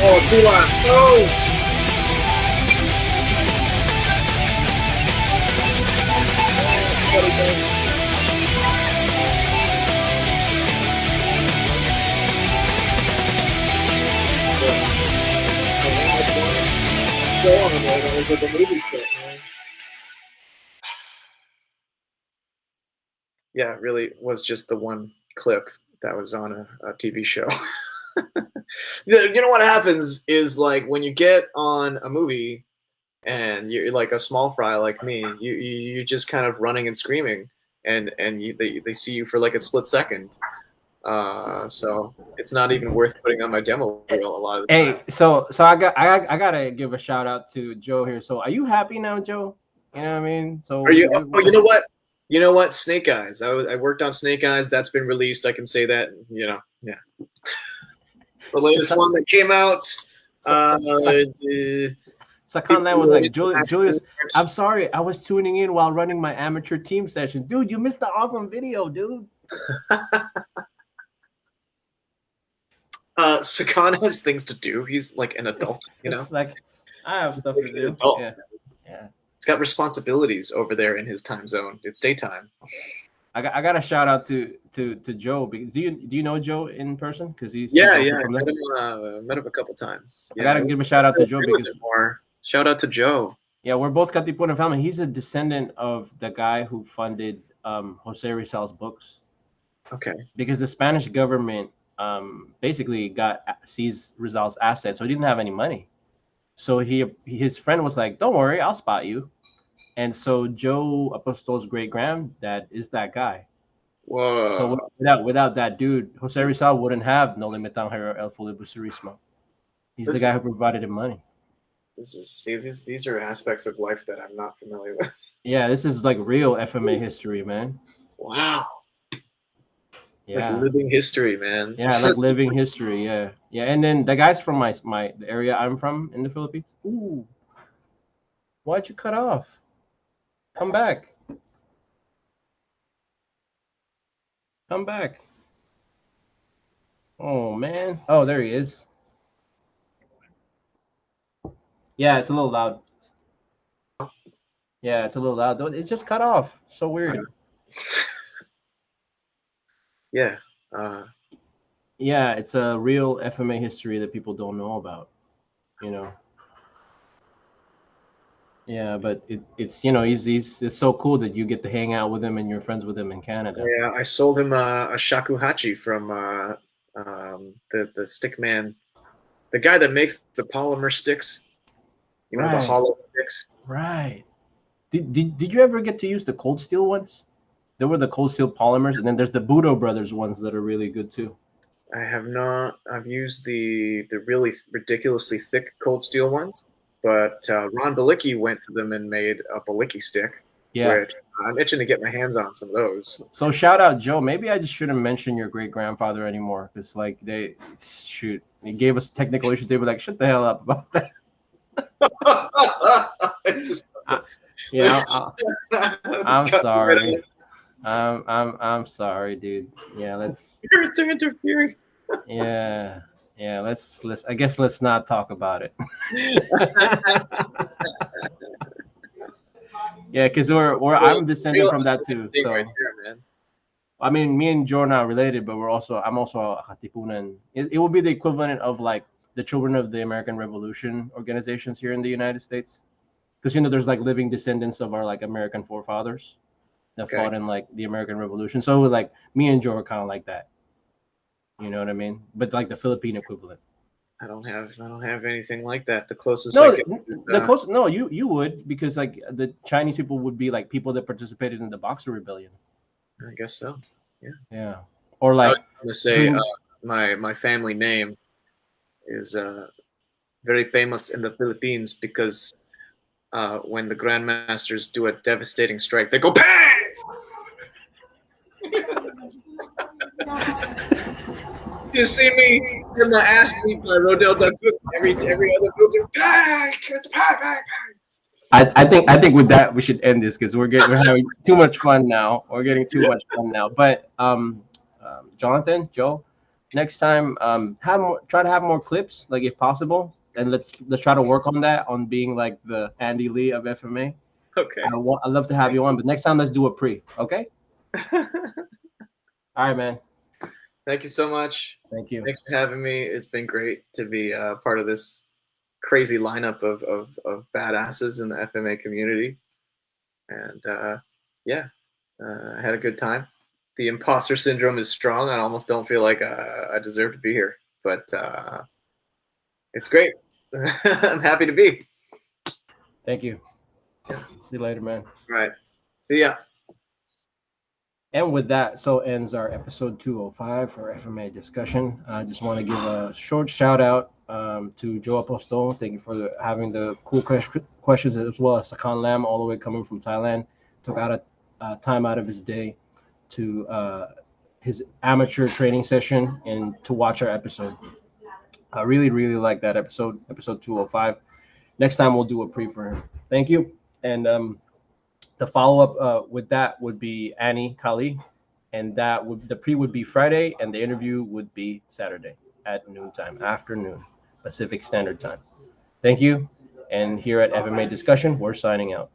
Oh, too long. Oh! Yeah, it really was just the one clip that was on a TV show. You know what happens is like when you get on a movie and you're like a small fry like me, you're just kind of running and screaming, and they see you for like a split second. So it's not even worth putting on my demo reel a lot of the time.
Hey, so I gotta give a shout out to Joe here. So are you happy now, Joe? You know what I mean? So
Are you? Oh, you know what? You know what? Snake Eyes. I worked on Snake Eyes. That's been released. I can say that. You know, yeah. The latest one that came out.
Sakan was like, Julius, I'm sorry, I was tuning in while running my amateur team session. Dude, you missed the awesome video, dude.
Sakan has things to do. He's like an adult, you know?
It's like, I have stuff to do. Yeah.
He's got responsibilities over there in his time zone. It's daytime.
I got a shout out to Joe. Do you know Joe in person? Because he's
I met him a couple times.
Yeah, I gotta give a shout out to Joe because
shout out to Joe.
Yeah, we're both Katipunan family. He's a descendant of the guy who funded Jose Rizal's books.
Okay.
Because the Spanish government basically seized Rizal's assets, so he didn't have any money. So his friend was like, "Don't worry, I'll spot you." And so Joe Apostol's great granddad is that guy.
Whoa.
So without that dude, Jose Rizal wouldn't have No Limitang Hero El Filibusterismo. He's the guy who provided him money.
These are aspects of life that I'm not familiar with.
Yeah, this is like real FMA history, man.
Wow.
Yeah.
Like living history, man.
Yeah, like living history. Yeah. Yeah. And then the guys from the area I'm from in the Philippines. Ooh. Why'd you cut off? Come back. Come back. Oh man. Oh, there he is. Yeah, it's a little loud. Yeah, it's a little loud. It just cut off. So weird.
Yeah.
Yeah, it's a real FMA history that people don't know about, you know. Yeah, but it's it's so cool that you get to hang out with him and you're friends with him in Canada.
Yeah, I sold him a shakuhachi from the stick man, the guy that makes the polymer sticks. You know, the hollow sticks.
Right. Did you ever get to use the cold steel ones? There were the cold steel polymers, and then there's the Budo Brothers ones that are really good too.
I have not. I've used the really ridiculously thick cold steel ones, but Ron Balicki went to them and made a Balicki stick.
Yeah.
Which I'm itching to get my hands on some of those.
So shout out Joe. Maybe I just shouldn't mention your great grandfather anymore, because like he gave us technical issues. They were like, shut the hell up about that. I'm sorry. I'm sorry, dude. Yeah, let's.
Parents are interfering.
Yeah, let's. I guess let's not talk about it. Yeah, because I'm descended from that too. So,
right there, man.
I mean, me and Joe are not related, but I'm also a Katipunan. It will be the equivalent of like the children of the American Revolution organizations here in the United States, because there's like living descendants of our like American forefathers that fought in like the American Revolution. So like me and Joe are kind of like that. You know what I mean? But like the Philippine equivalent.
I don't have anything like that. The closest
No,
I get is,
the close. No, you would, because like the Chinese people would be like people that participated in the Boxer Rebellion.
I guess so. Yeah.
Yeah. Or
I
like
was going to say my family name is very famous in the Philippines because when the grandmasters do a devastating strike, they go bang. You see me get my ass beat by Rodell Duckfoot every other movie. Bang, bang, bang.
I think with that we should end this because we're having too much fun now. We're getting too much fun now. But Jonathan, Joe, next time try to have more clips, like if possible, and let's try to work on that, on being like the Andy Lee of FMA.
Okay.
I'd love to have you on, but next time let's do a pre. Okay. All right, man.
Thank you so much.
Thank you.
Thanks for having me. It's been great to be part of this crazy lineup of badasses in the FMA community. And I had a good time. The imposter syndrome is strong. I almost don't feel like I deserve to be here, but it's great. I'm happy to be.
Thank you. Yeah. See you later, man.
All right. See ya.
And with that, so ends our episode 205 for FMA Discussion. I just want to give a short shout out to Joe Apostol. Thank you for having the cool questions, as well as Sakan Lam, all the way coming from Thailand. Took out a time out of his day to his amateur training session and to watch our episode. I really, really like that episode 205. Next time we'll do a pre for him. Thank you. And the follow-up with that would be Annie Kali, and the pre would be Friday, and the interview would be Saturday at noontime, afternoon, Pacific Standard Time. Thank you, and here at FMA Discussion, we're signing out.